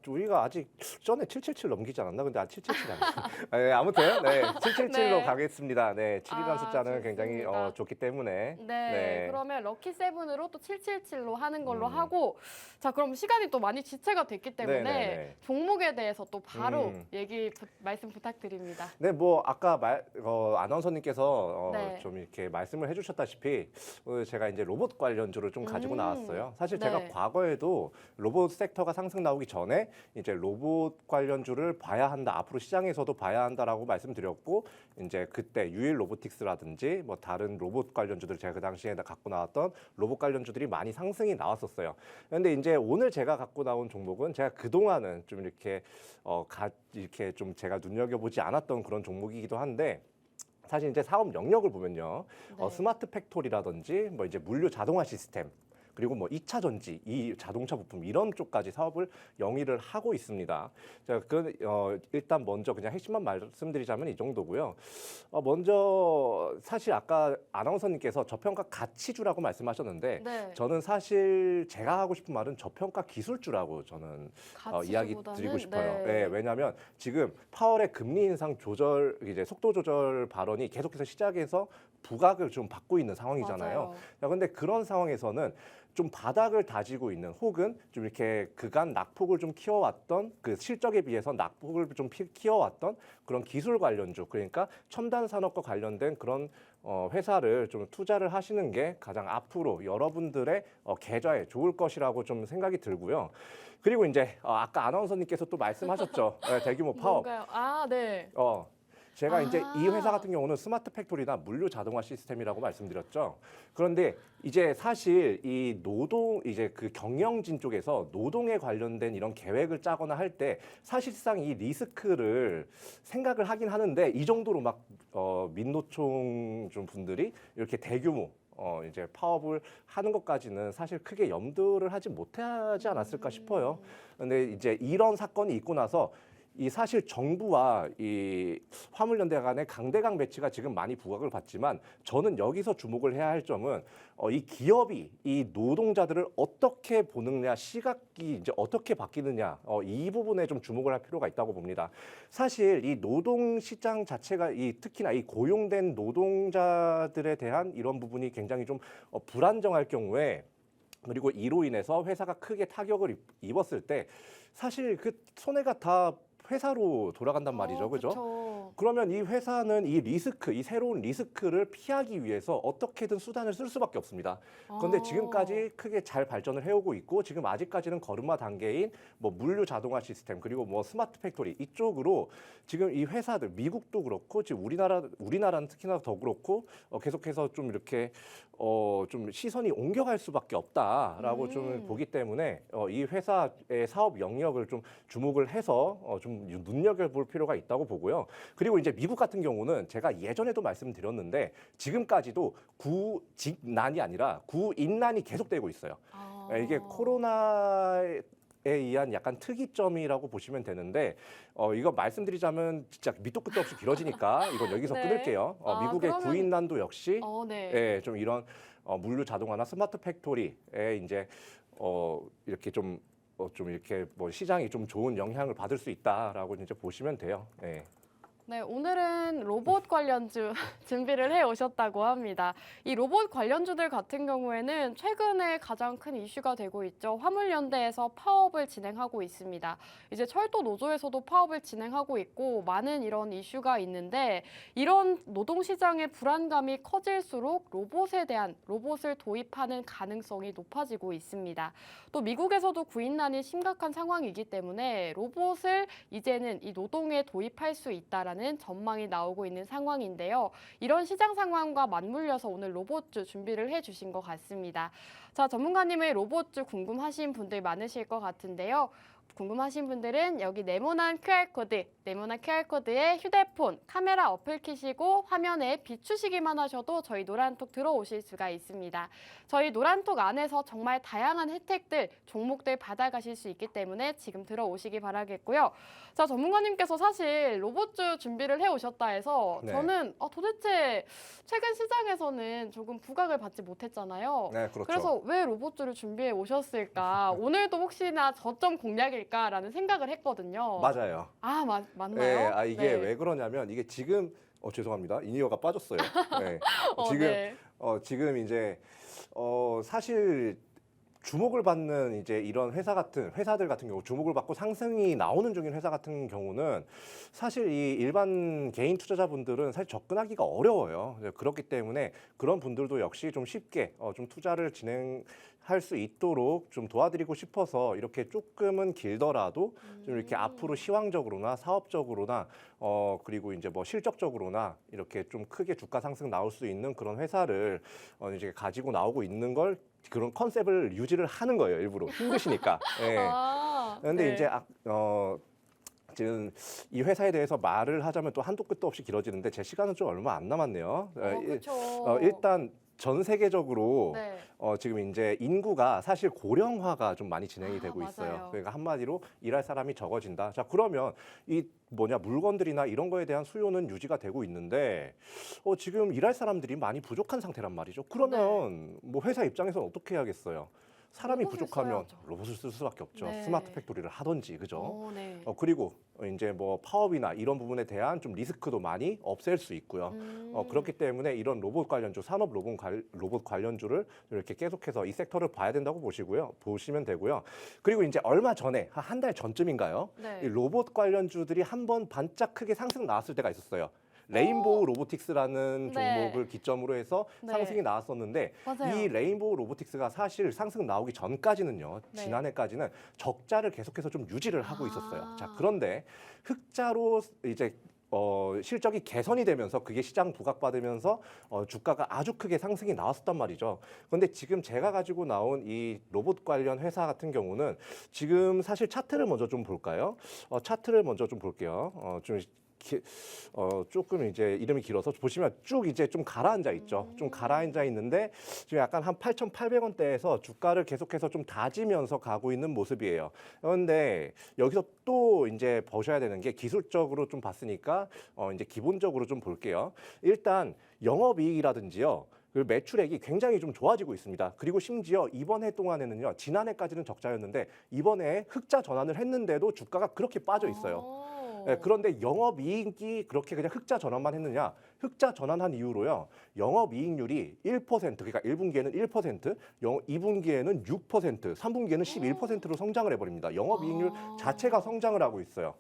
[SPEAKER 2] 우리가 아직 전에 777 넘기지 않았나? 근데 777 아니에요. 아무튼 777로
[SPEAKER 1] 네.
[SPEAKER 2] 가겠습니다. 네, 7이라는 숫자는 굉장히
[SPEAKER 1] 좋습니다.
[SPEAKER 2] 좋기 때문에.
[SPEAKER 1] 네, 그러면 럭키 세븐으로 또 777로 하는 걸로
[SPEAKER 2] 음.
[SPEAKER 1] 하고 자, 그럼 시간이 또 많이 지체가 됐기 때문에
[SPEAKER 2] 네네네.
[SPEAKER 1] 종목에 대해서 또 바로
[SPEAKER 2] 음.
[SPEAKER 1] 말씀 부탁드립니다.
[SPEAKER 2] 네, 뭐 아까 아나운서님께서
[SPEAKER 1] 네.
[SPEAKER 2] 좀 이렇게 말씀을 해주셨다시피 오늘 제가 이제 로봇 관련주를 좀 가지고 나왔어요. 사실
[SPEAKER 1] 네.
[SPEAKER 2] 제가 과거에도 로봇 섹터가 상승 나오기 전에 이제 로봇 관련주를 봐야 한다. 앞으로 시장에서도 봐야 한다라고 말씀드렸고 이제 그때 유일 로보틱스라든지 뭐 다른 로봇 관련주들 제가 그 당시에 갖고 나왔던 로봇 관련주들이 많이 상승이 나왔었어요. 그런데 이제 오늘 제가 갖고 나온 종목은 제가 그동안은 좀 이렇게 이렇게 좀 제가 눈여겨보지 않았던 그런 종목이기도 한데 사실 이제 사업 영역을 보면요.
[SPEAKER 1] 네.
[SPEAKER 2] 스마트 팩토리라든지 뭐 이제 물류 자동화 시스템 그리고 뭐 2차 전지, 이 자동차 부품 이런 쪽까지 사업을 영위를 하고 있습니다. 자, 일단 먼저 그냥 핵심만 말씀드리자면 이 정도고요. 먼저 사실 아까 아나운서님께서 저평가 가치주라고 말씀하셨는데
[SPEAKER 1] 네.
[SPEAKER 2] 저는 사실 제가 하고 싶은 말은 저평가 기술주라고 저는 이야기 드리고 싶어요. 네, 왜냐하면 지금 파월의 금리 인상 조절 이제 속도 조절 발언이 계속해서 시작해서 부각을 좀 받고 있는 상황이잖아요.
[SPEAKER 1] 맞아요.
[SPEAKER 2] 자, 근데 그런 상황에서는 좀 바닥을 다지고 있는 혹은 좀 이렇게 그간 낙폭을 좀 키워왔던 그 실적에 비해서 낙폭을 좀 키워왔던 그런 기술 관련주 그러니까 첨단 산업과 관련된 그런 회사를 좀 투자를 하시는 게 가장 앞으로 여러분들의 계좌에 좋을 것이라고 좀 생각이 들고요. 그리고 이제 아까 아나운서님께서 또 말씀하셨죠. 대규모 파업.
[SPEAKER 1] 뭔가요? 아, 네.
[SPEAKER 2] 제가 이제 이 회사
[SPEAKER 1] 아.
[SPEAKER 2] 같은 경우는 스마트 팩토리나 물류 자동화 시스템이라고 말씀드렸죠. 그런데 이제 사실 이 노동 이제 그 경영진 쪽에서 노동에 관련된 이런 계획을 짜거나 할 때 사실상 이 리스크를 생각을 하긴 하는데 이 정도로 막 민노총 좀 분들이 이렇게 대규모 이제 파업을 하는 것까지는 사실 크게 염두를 하지 못하지 않았을까 싶어요. 근데 이제 이런 사건이 있고 나서 이 사실 정부와 이 화물연대 간의 강대강 매치가 지금 많이 부각을 받지만 저는 여기서 주목을 해야 할 점은 이 기업이 이 노동자들을 어떻게 보느냐 시각이 이제 어떻게 바뀌느냐 이 부분에 좀 주목을 할 필요가 있다고 봅니다. 사실 이 노동 시장 자체가 이 특히나 이 고용된 노동자들에 대한 이런 부분이 굉장히 좀 불안정할 경우에 그리고 이로 인해서 회사가 크게 타격을 입었을 때 사실 그 손해가 다 회사로 돌아간단 말이죠. 그죠?
[SPEAKER 1] 그쵸.
[SPEAKER 2] 그러면 이 회사는 이 리스크, 이 새로운 리스크를 피하기 위해서 어떻게든 수단을 쓸 수밖에 없습니다. 그런데 지금까지 크게 잘 발전을 해오고 있고 지금 아직까지는 걸음마 단계인 뭐 물류 자동화 시스템 그리고 뭐 스마트 팩토리 이쪽으로 지금 이 회사들 미국도 그렇고 지금 우리나라는 특히나 더 그렇고 계속해서 좀 이렇게 좀 시선이 옮겨갈 수밖에 없다라고 좀 보기 때문에 이 회사의 사업 영역을 좀 주목을 해서 좀 눈여겨볼 필요가 있다고 보고요. 그리고 이제 미국 같은 경우는 제가 예전에도 말씀드렸는데 지금까지도 구직난이 아니라 구인난이 계속되고 있어요. 이게 코로나에 의한 약간 특이점이라고 보시면 되는데 이거 말씀드리자면 진짜 밑도 끝도 없이 길어지니까 이건 여기서
[SPEAKER 1] 네.
[SPEAKER 2] 끊을게요. 미국의
[SPEAKER 1] 그러면-
[SPEAKER 2] 구인난도 역시
[SPEAKER 1] 네.
[SPEAKER 2] 예, 좀 이런 물류 자동화나 스마트 팩토리에 이제 이렇게 좀 이렇게 뭐 시장이 좀 좋은 영향을 받을 수 있다라고 이제 보시면 돼요. 네.
[SPEAKER 1] 네, 오늘은 로봇 관련주 준비를 해 오셨다고 합니다. 이 로봇 관련주들 같은 경우에는 최근에 가장 큰 이슈가 되고 있죠. 화물연대에서 파업을 진행하고 있습니다. 이제 철도 노조에서도 파업을 진행하고 있고 많은 이런 이슈가 있는데 이런 노동시장의 불안감이 커질수록 로봇을 도입하는 가능성이 높아지고 있습니다. 또 미국에서도 구인난이 심각한 상황이기 때문에 로봇을 이제는 이 노동에 도입할 수 있다라는 전망이 나오고 있는 상황인데요. 이런 시장 상황과 맞물려서 오늘 로봇주 준비를 해주신 것 같습니다. 자, 전문가님의 로봇주 궁금하신 분들 많으실 것 같은데요. 궁금하신 분들은 여기 네모난 QR코드에 휴대폰, 카메라 어플 키시고 화면에 비추시기만 하셔도 저희 노란톡 들어오실 수가 있습니다. 저희 노란톡 안에서 정말 다양한 혜택들, 종목들 받아가실 수 있기 때문에 지금 들어오시기 바라겠고요. 자, 전문가님께서 사실 로봇주 준비를 해오셨다 해서
[SPEAKER 2] 네.
[SPEAKER 1] 저는 도대체 최근 시장에서는 조금 부각을 받지 못했잖아요.
[SPEAKER 2] 네, 그렇죠.
[SPEAKER 1] 그래서 왜 로봇주를 준비해 오셨을까? 오늘도 혹시나 저점 공략일까라는 생각을 했거든요.
[SPEAKER 2] 맞아요.
[SPEAKER 1] 맞나요?
[SPEAKER 2] 네, 이게 왜 그러냐면 이게 지금 죄송합니다. 인이어가 빠졌어요. 네. 지금
[SPEAKER 1] 네.
[SPEAKER 2] 지금 이제 사실 주목을 받는 이제 이런 회사들 같은 경우 주목을 받고 상승이 나오는 중인 회사 같은 경우는 사실 이 일반 개인 투자자분들은 사실 접근하기가 어려워요. 그렇기 때문에 그런 분들도 역시 좀 쉽게 좀 투자를 진행할 수 있도록 좀 도와드리고 싶어서 이렇게 조금은 길더라도 좀 이렇게 앞으로 시황적으로나 사업적으로나 그리고 이제 뭐 실적적으로나 이렇게 좀 크게 주가 상승 나올 수 있는 그런 회사를 이제 가지고 나오고 있는 걸 그런 컨셉을 유지를 하는 거예요, 일부러. 힘드시니까. 예. 그런데
[SPEAKER 1] 네.
[SPEAKER 2] 이제 지금 이 회사에 대해서 말을 하자면 또 한도 끝도 없이 길어지는데 제 시간은 좀 얼마 안 남았네요.
[SPEAKER 1] 그렇죠.
[SPEAKER 2] 일단 전 세계적으로
[SPEAKER 1] 네.
[SPEAKER 2] 지금 이제 인구가 사실 고령화가 좀 많이 진행이 되고 있어요.
[SPEAKER 1] 맞아요.
[SPEAKER 2] 그러니까 한마디로 일할 사람이 적어진다. 자, 그러면 이 물건들이나 이런 거에 대한 수요는 유지가 되고 있는데 지금 일할 사람들이 많이 부족한 상태란 말이죠. 그러면 뭐 회사 입장에서는 어떻게 해야겠어요? 사람이
[SPEAKER 1] 로봇을
[SPEAKER 2] 부족하면
[SPEAKER 1] 써야죠.
[SPEAKER 2] 로봇을 쓸 수밖에 없죠.
[SPEAKER 1] 네.
[SPEAKER 2] 스마트 팩토리를 하든지 그죠?
[SPEAKER 1] 네.
[SPEAKER 2] 그리고 이제 뭐 파업이나 이런 부분에 대한 좀 리스크도 많이 없앨 수 있고요. 그렇기 때문에 이런 로봇 관련주, 산업 로봇 관련주를 이렇게 계속해서 이 섹터를 봐야 된다고 보시면 되고요. 그리고 이제 얼마 전에 한 달 전쯤인가요?
[SPEAKER 1] 네.
[SPEAKER 2] 이 로봇 관련주들이 한번 반짝 크게 상승 나왔을 때가 있었어요. 레인보우 로보틱스라는
[SPEAKER 1] 네.
[SPEAKER 2] 종목을 기점으로 해서
[SPEAKER 1] 네.
[SPEAKER 2] 상승이 나왔었는데
[SPEAKER 1] 맞아요.
[SPEAKER 2] 이 레인보우 로보틱스가 사실 상승 나오기 전까지는요.
[SPEAKER 1] 네.
[SPEAKER 2] 지난해까지는 적자를 계속해서 좀 유지를 하고 있었어요.
[SPEAKER 1] 아.
[SPEAKER 2] 자, 그런데 흑자로 이제 실적이 개선이 되면서 그게 시장 부각받으면서 주가가 아주 크게 상승이 나왔었단 말이죠. 그런데 지금 제가 가지고 나온 이 로봇 관련 회사 같은 경우는 지금 사실 차트를 먼저 좀 볼까요? 차트를 먼저 좀 볼게요. 조금 이제 이름이 길어서 보시면 쭉 이제 좀 가라앉아 있죠. 좀 가라앉아 있는데 지금 약간 한 8,800원대에서 주가를 계속해서 좀 다지면서 가고 있는 모습이에요. 그런데 여기서 또 이제 보셔야 되는 게 기술적으로 좀 봤으니까 이제 기본적으로 좀 볼게요. 일단 영업이익이라든지요. 그 매출액이 굉장히 좀 좋아지고 있습니다. 그리고 심지어 이번 해 동안에는요. 지난해까지는 적자였는데 이번에 흑자 전환을 했는데도 주가가 그렇게 빠져 있어요. 네, 그런데 영업이익이 그렇게 그냥 흑자 전환만 했느냐? 흑자 전환한 이후로요. 영업이익률이 1%, 그러니까 1분기에는 1%, 2분기에는 6%, 3분기에는 11%로 성장을 해버립니다. 영업이익률 자체가 성장을 하고 있어요.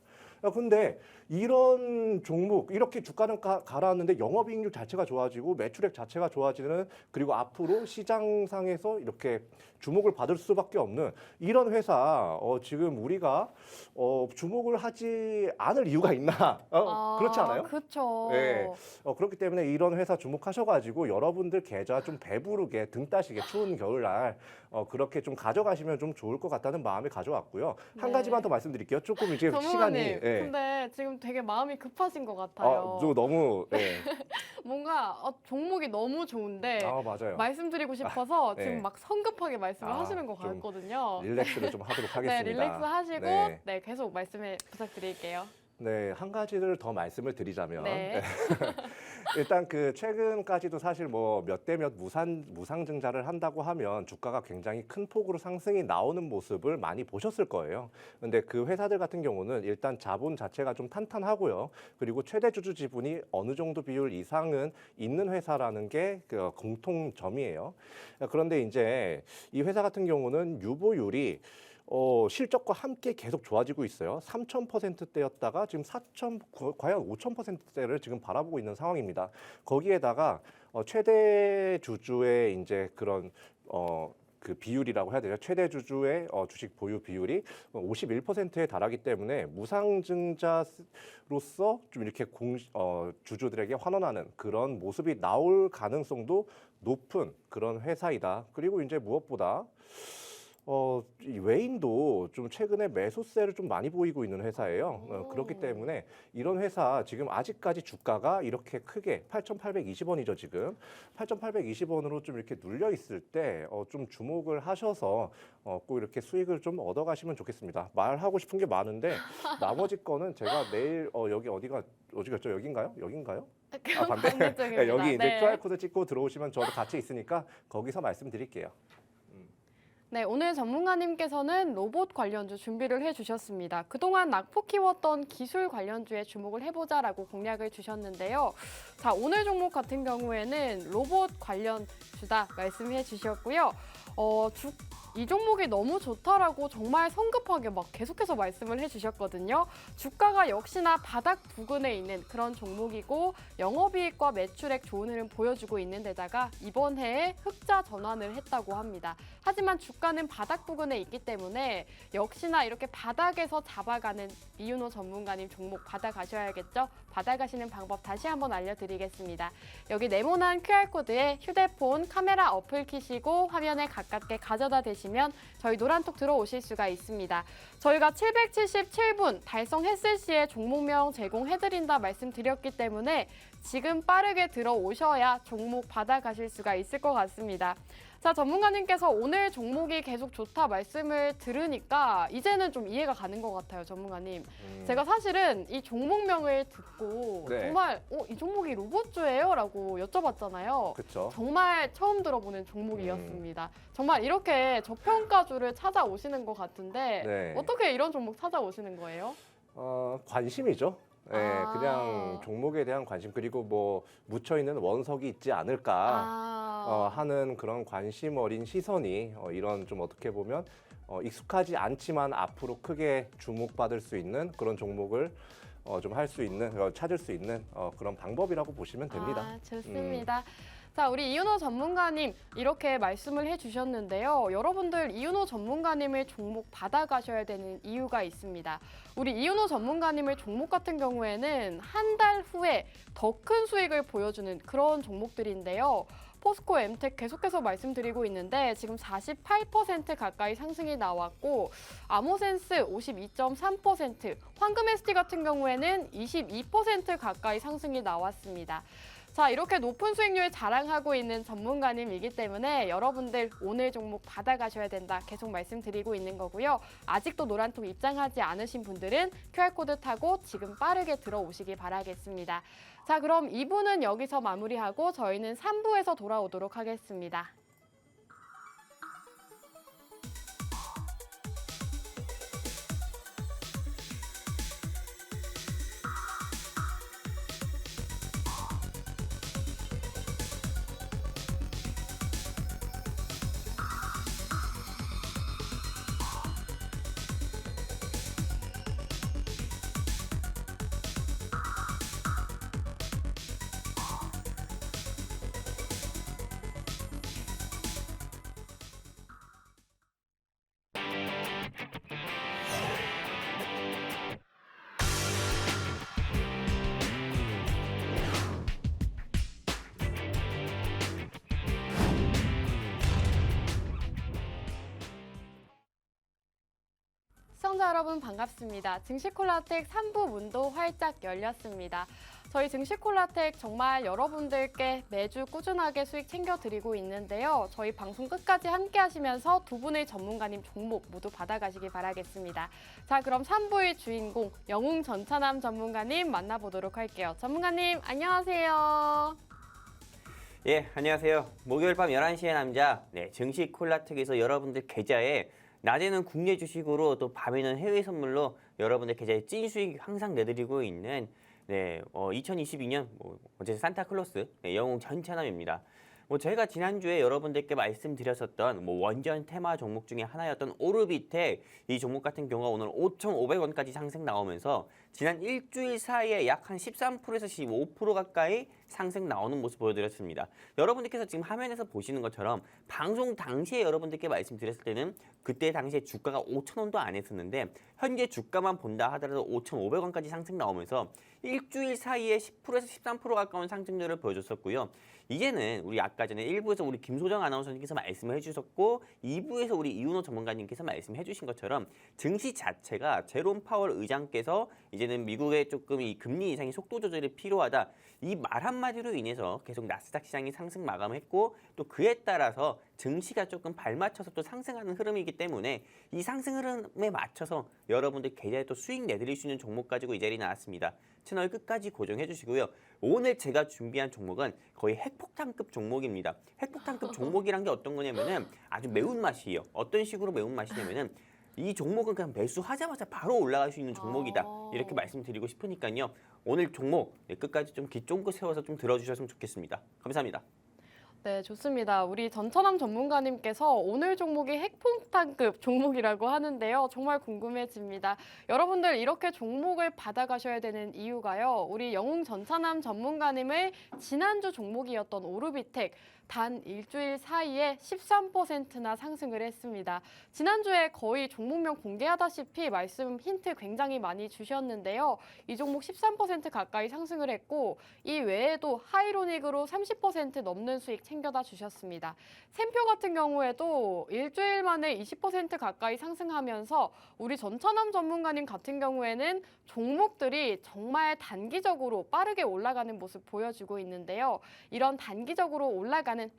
[SPEAKER 2] 근데 이런 종목 이렇게 주가는 가라앉는데 영업이익률 자체가 좋아지고 매출액 자체가 좋아지는 그리고 앞으로 시장상에서 이렇게 주목을 받을 수밖에 없는 이런 회사 지금 우리가 주목을 하지 않을 이유가 있나? 그렇지 않아요?
[SPEAKER 1] 그렇죠.
[SPEAKER 2] 네. 그렇기 때문에 이런 회사 주목하셔가지고 여러분들 계좌 좀 배부르게 등 따시게 추운 겨울날 그렇게 좀 가져가시면 좀 좋을 것 같다는 마음에 가져왔고요. 한
[SPEAKER 1] 네.
[SPEAKER 2] 가지만 더 말씀드릴게요. 조금 이제 시간이
[SPEAKER 1] 전문가님,
[SPEAKER 2] 예.
[SPEAKER 1] 근데 지금 되게 마음이 급하신 것 같아요.
[SPEAKER 2] 저 너무 예.
[SPEAKER 1] 뭔가 종목이 너무 좋은데
[SPEAKER 2] 맞아요.
[SPEAKER 1] 말씀드리고 싶어서
[SPEAKER 2] 네.
[SPEAKER 1] 지금 막 성급하게 말씀을 하시는 것
[SPEAKER 2] 좀
[SPEAKER 1] 같거든요.
[SPEAKER 2] 릴렉스를 좀 하도록 하겠습니다.
[SPEAKER 1] 네, 릴렉스 하시고
[SPEAKER 2] 네.
[SPEAKER 1] 네, 계속 말씀을 부탁드릴게요.
[SPEAKER 2] 네, 한 가지를 더 말씀을 드리자면
[SPEAKER 1] 네.
[SPEAKER 2] 일단 그 최근까지도 사실 뭐 몇 대 몇 무상증자를 한다고 하면 주가가 굉장히 큰 폭으로 상승이 나오는 모습을 많이 보셨을 거예요. 근데 그 회사들 같은 경우는 일단 자본 자체가 좀 탄탄하고요. 그리고 최대 주주 지분이 어느 정도 비율 이상은 있는 회사라는 게 그 공통점이에요. 그런데 이제 이 회사 같은 경우는 유보율이 실적과 함께 계속 좋아지고 있어요. 3,000%대였다가 지금 과연 5,000%대를 지금 바라보고 있는 상황입니다. 거기에다가 최대 주주의 이제 그런 그 비율이라고 해야 되죠. 최대 주주의 주식 보유 비율이 51%에 달하기 때문에 무상증자로서 좀 이렇게 주주들에게 환원하는 그런 모습이 나올 가능성도 높은 그런 회사이다. 그리고 이제 무엇보다 이 외인도 좀 최근에 매수세를 좀 많이 보이고 있는 회사예요. 그렇기 때문에 이런 회사 지금 아직까지 주가가 이렇게 크게 8,820원이죠, 지금. 8,820원으로 좀 이렇게 눌려 있을 때 좀 주목을 하셔서 꼭 이렇게 수익을 좀 얻어가시면 좋겠습니다. 말하고 싶은 게 많은데 나머지 거는 제가 내일 여기 어디갔죠? 여긴가요? 반대.
[SPEAKER 1] 반대쪽입니다.
[SPEAKER 2] 네, 여기 이제
[SPEAKER 1] 네.
[SPEAKER 2] QR코드 찍고 들어오시면 저도 같이 있으니까 거기서 말씀드릴게요.
[SPEAKER 1] 네, 오늘 전문가님께서는 로봇 관련주 준비를 해주셨습니다. 그동안 낙폭 키웠던 기술 관련주에 주목을 해보자라고 공략을 주셨는데요. 자, 오늘 종목 같은 경우에는 로봇 관련주다 말씀해 주셨고요. 이 종목이 너무 좋다라고 정말 성급하게 막 계속해서 말씀을 해주셨거든요. 주가가 역시나 바닥 부근에 있는 그런 종목이고 영업이익과 매출액 좋은 흐름 보여주고 있는 데다가 이번 해에 흑자 전환을 했다고 합니다. 하지만 주가는 바닥 부근에 있기 때문에 역시나 이렇게 바닥에서 잡아가는 이윤호 전문가님 종목 받아가셔야겠죠? 받아가시는 방법 다시 한번 알려드리겠습니다. 여기 네모난 QR코드에 휴대폰 카메라 어플 키시고 화면에 가깝게 가져다 대시면 저희 노란톡 들어오실 수가 있습니다. 저희가 777분 달성했을 시에 종목명 제공해드린다 말씀드렸기 때문에 지금 빠르게 들어오셔야 종목 받아가실 수가 있을 것 같습니다. 자, 전문가님께서 오늘 종목이 계속 좋다 말씀을 들으니까 이제는 좀 이해가 가는 것 같아요, 전문가님. 제가 사실은 이 종목명을 듣고
[SPEAKER 2] 네.
[SPEAKER 1] 정말 이 종목이 로봇주예요? 라고 여쭤봤잖아요.
[SPEAKER 2] 그렇죠.
[SPEAKER 1] 정말 처음 들어보는 종목이었습니다. 정말 이렇게 저평가주를 찾아오시는 것 같은데
[SPEAKER 2] 네.
[SPEAKER 1] 어떻게 이런 종목 찾아오시는 거예요?
[SPEAKER 2] 관심이죠. 네,
[SPEAKER 1] 아.
[SPEAKER 2] 그냥 종목에 대한 관심 그리고 뭐 묻혀 있는 원석이 있지 않을까 하는 그런 관심 어린 시선이 이런 좀 어떻게 보면 익숙하지 않지만 앞으로 크게 주목받을 수 있는 그런 종목을 좀 할 수 있는 찾을 수 있는 그런 방법이라고 보시면 됩니다.
[SPEAKER 1] 좋습니다. 자, 우리 이윤호 전문가님 이렇게 말씀을 해주셨는데요. 여러분들 이윤호 전문가님을 종목 받아가셔야 되는 이유가 있습니다. 우리 이윤호 전문가님의 종목 같은 경우에는 한 달 후에 더 큰 수익을 보여주는 그런 종목들인데요. 포스코 엠텍 계속해서 말씀드리고 있는데 지금 48% 가까이 상승이 나왔고 아모센스 52.3%, 황금ST 같은 경우에는 22% 가까이 상승이 나왔습니다. 자, 이렇게 높은 수익률 자랑하고 있는 전문가님이기 때문에 여러분들 오늘 종목 받아가셔야 된다 계속 말씀드리고 있는 거고요. 아직도 노란통 입장하지 않으신 분들은 QR코드 타고 지금 빠르게 들어오시기 바라겠습니다. 자, 그럼 2부는 여기서 마무리하고 저희는 3부에서 돌아오도록 하겠습니다. 시청자 여러분 반갑습니다. 증시콜라텍 3부 문도 활짝 열렸습니다. 저희 증시콜라텍 정말 여러분들께 매주 꾸준하게 수익 챙겨드리고 있는데요. 저희 방송 끝까지 함께 하시면서 두 분의 전문가님 종목 모두 받아가시기 바라겠습니다. 자, 그럼 3부의 주인공 영웅 전차남 전문가님 만나보도록 할게요. 전문가님 안녕하세요.
[SPEAKER 3] 예, 안녕하세요. 목요일 밤 11시의 남자, 증시콜라텍에서 여러분들 계좌에 낮에는 국내 주식으로 또 밤에는 해외 선물로 여러분들 계좌에 찐 수익 항상 내드리고 있는 2022년 어제 산타클로스 영웅 전차남입니다. 저희가 지난주에 여러분들께 말씀드렸었던 원전 테마 종목 중에 하나였던 오르비텍 이 종목 같은 경우가 오늘 5,500원까지 상승 나오면서 지난 일주일 사이에 약 한 13%에서 15% 가까이 상승 나오는 모습 보여드렸습니다. 여러분들께서 지금 화면에서 보시는 것처럼 방송 당시에 여러분들께 말씀드렸을 때는 그때 당시에 주가가 5,000원도 안 했었는데 현재 주가만 본다 하더라도 5,500원까지 상승 나오면서 일주일 사이에 10%에서 13% 가까운 상승률을 보여줬었고요. 이제는 우리 아까 전에 1부에서 우리 김소정 아나운서님께서 말씀을 해주셨고 2부에서 우리 이윤호 전문가님께서 말씀해 주신 것처럼 증시 자체가 제롬 파월 의장께서 이제는 미국의 조금 이 금리 인상의 속도 조절이 필요하다. 이 말 한마디로 인해서 계속 나스닥 시장이 상승 마감했고 또 그에 따라서 증시가 조금 발맞춰서 또 상승하는 흐름이기 때문에 이 상승 흐름에 맞춰서 여러분들 계좌에 또 수익 내드릴 수 있는 종목 가지고 이 자리에 나왔습니다. 채널 끝까지 고정해 주시고요. 오늘 제가 준비한 종목은 거의 핵폭탄급 종목입니다. 핵폭탄급 종목이란 게 어떤 거냐면은 아주 매운맛이에요. 어떤 식으로 매운맛이냐면은 이 종목은 그냥 매수하자마자 바로 올라갈 수 있는 종목이다. 이렇게 말씀드리고 싶으니까요. 오늘 종목 끝까지 좀 귀 쫑긋 세워서 좀 들어주셨으면 좋겠습니다. 감사합니다.
[SPEAKER 1] 네, 좋습니다. 우리 전차남 전문가님께서 오늘 종목이 핵폭탄급 종목이라고 하는데요. 정말 궁금해집니다. 여러분들 이렇게 종목을 받아가셔야 되는 이유가요. 우리 영웅 전차남 전문가님의 지난주 종목이었던 오르비텍 단 일주일 사이에 13%나 상승을 했습니다. 지난주에 거의 종목명 공개하다시피 말씀 힌트 굉장히 많이 주셨는데요. 이 종목 13% 가까이 상승을 했고 이 외에도 하이로닉으로 30% 넘는 수익 챙겨다 주셨습니다. 샘표 같은 경우에도 일주일 만에 20% 가까이 상승하면서 우리 전천함 전문가님 같은 경우에는 종목들이 정말 단기적으로 빠르게 올라가는 모습 보여주고 있는데요. 이런 단기적으로 올라가는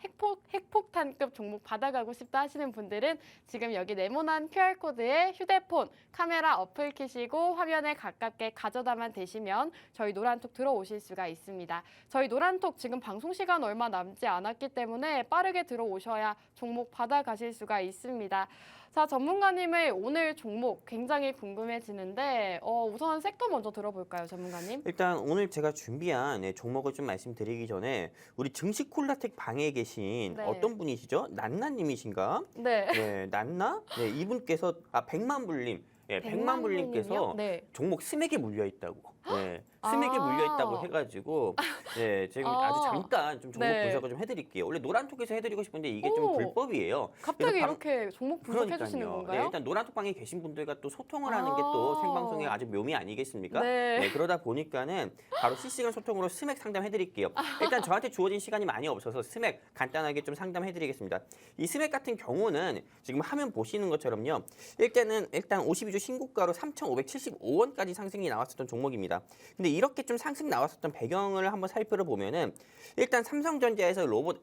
[SPEAKER 1] 핵폭탄급 종목 받아가고 싶다 하시는 분들은 지금 여기 네모난 QR코드에 휴대폰, 카메라 어플 켜시고 화면에 가깝게 가져다만 대시면 저희 노란톡 들어오실 수가 있습니다. 저희 노란톡 지금 방송 시간 얼마 남지 않았기 때문에 빠르게 들어오셔야 종목 받아가실 수가 있습니다. 자, 전문가님의 오늘 종목 굉장히 궁금해지는데 우선 섹터 먼저 들어볼까요, 전문가님?
[SPEAKER 3] 일단 오늘 제가 준비한 종목을 좀 말씀드리기 전에 우리 증시 콜라텍 방에 계신
[SPEAKER 1] 네.
[SPEAKER 3] 어떤 분이시죠? 난나님이신가?
[SPEAKER 1] 네.
[SPEAKER 3] 네, 난나? 네, 이분께서 백만불님, 예, 백만불님께서
[SPEAKER 1] 네.
[SPEAKER 3] 종목 스맥에 물려 있다고. 네, 스맥에
[SPEAKER 1] 아.
[SPEAKER 3] 물려 있다고 해가지고, 네, 지금 아주 잠깐 좀 종목
[SPEAKER 1] 네.
[SPEAKER 3] 분석을 좀 해드릴게요. 원래 노란톡에서 해드리고 싶은데 이게 좀
[SPEAKER 1] 오.
[SPEAKER 3] 불법이에요.
[SPEAKER 1] 갑자기
[SPEAKER 3] 그래서
[SPEAKER 1] 이렇게 종목 분석해 주시는
[SPEAKER 3] 그러니까요.
[SPEAKER 1] 건가요?
[SPEAKER 3] 네, 일단 노란톡 방에 계신 분들과 또 소통을 하는 게 또 생방송의 아주 묘미 아니겠습니까?
[SPEAKER 1] 네.
[SPEAKER 3] 그러다 보니까는 바로 실시간 소통으로 스맥 상담해드릴게요. 일단 저한테 주어진 시간이 많이 없어서 스맥 간단하게 좀 상담해드리겠습니다. 이 스맥 같은 경우는 지금 화면 보시는 것처럼요. 일단 52주 신고가로 3,575원까지 상승이 나왔었던 종목입니다. 근데 이렇게 좀 상승 나왔었던 배경을 한번 살펴보면은 일단 삼성전자에서 로봇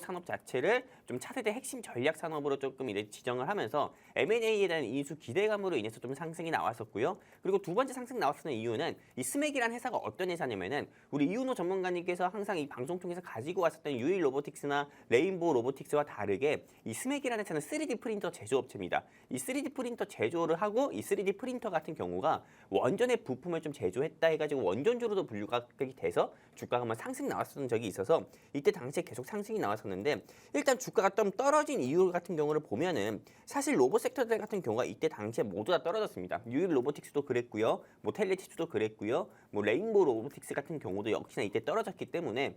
[SPEAKER 3] 산업 자체를 좀 차세대 핵심 전략 산업으로 조금 이렇게 지정을 하면서 M&A에 대한 인수 기대감으로 인해서 좀 상승이 나왔었고요. 그리고 두 번째 상승 나왔었던 이유는 이 스맥이라는 회사가 어떤 회사냐면은 우리 이윤호 전문가님께서 항상 이 방송 통해서 가지고 왔었던 유일 로보틱스나 레인보우 로보틱스와 다르게 이 스맥이라는 회사는 3D 프린터 제조업체입니다. 이 3D 프린터 제조를 하고 이 3D 프린터 같은 경우가 원전의 부품을 좀 제조했다 해가지고 원전주로도 분류가 돼서 주가가 한번 상승 나왔었던 적이 있어서 이때 당시에 계속 상승이 나왔었는데 일단 주가가 좀 떨어진 이유 같은 경우를 보면은 사실 로봇 섹터들 같은 경우가 이때 당시에 모두 다 떨어졌습니다. 유일 로보틱스도 그랬고요, 뭐 텔레티스도 그랬고요, 뭐 레인보우 로보틱스 같은 경우도 역시나 이때 떨어졌기 때문에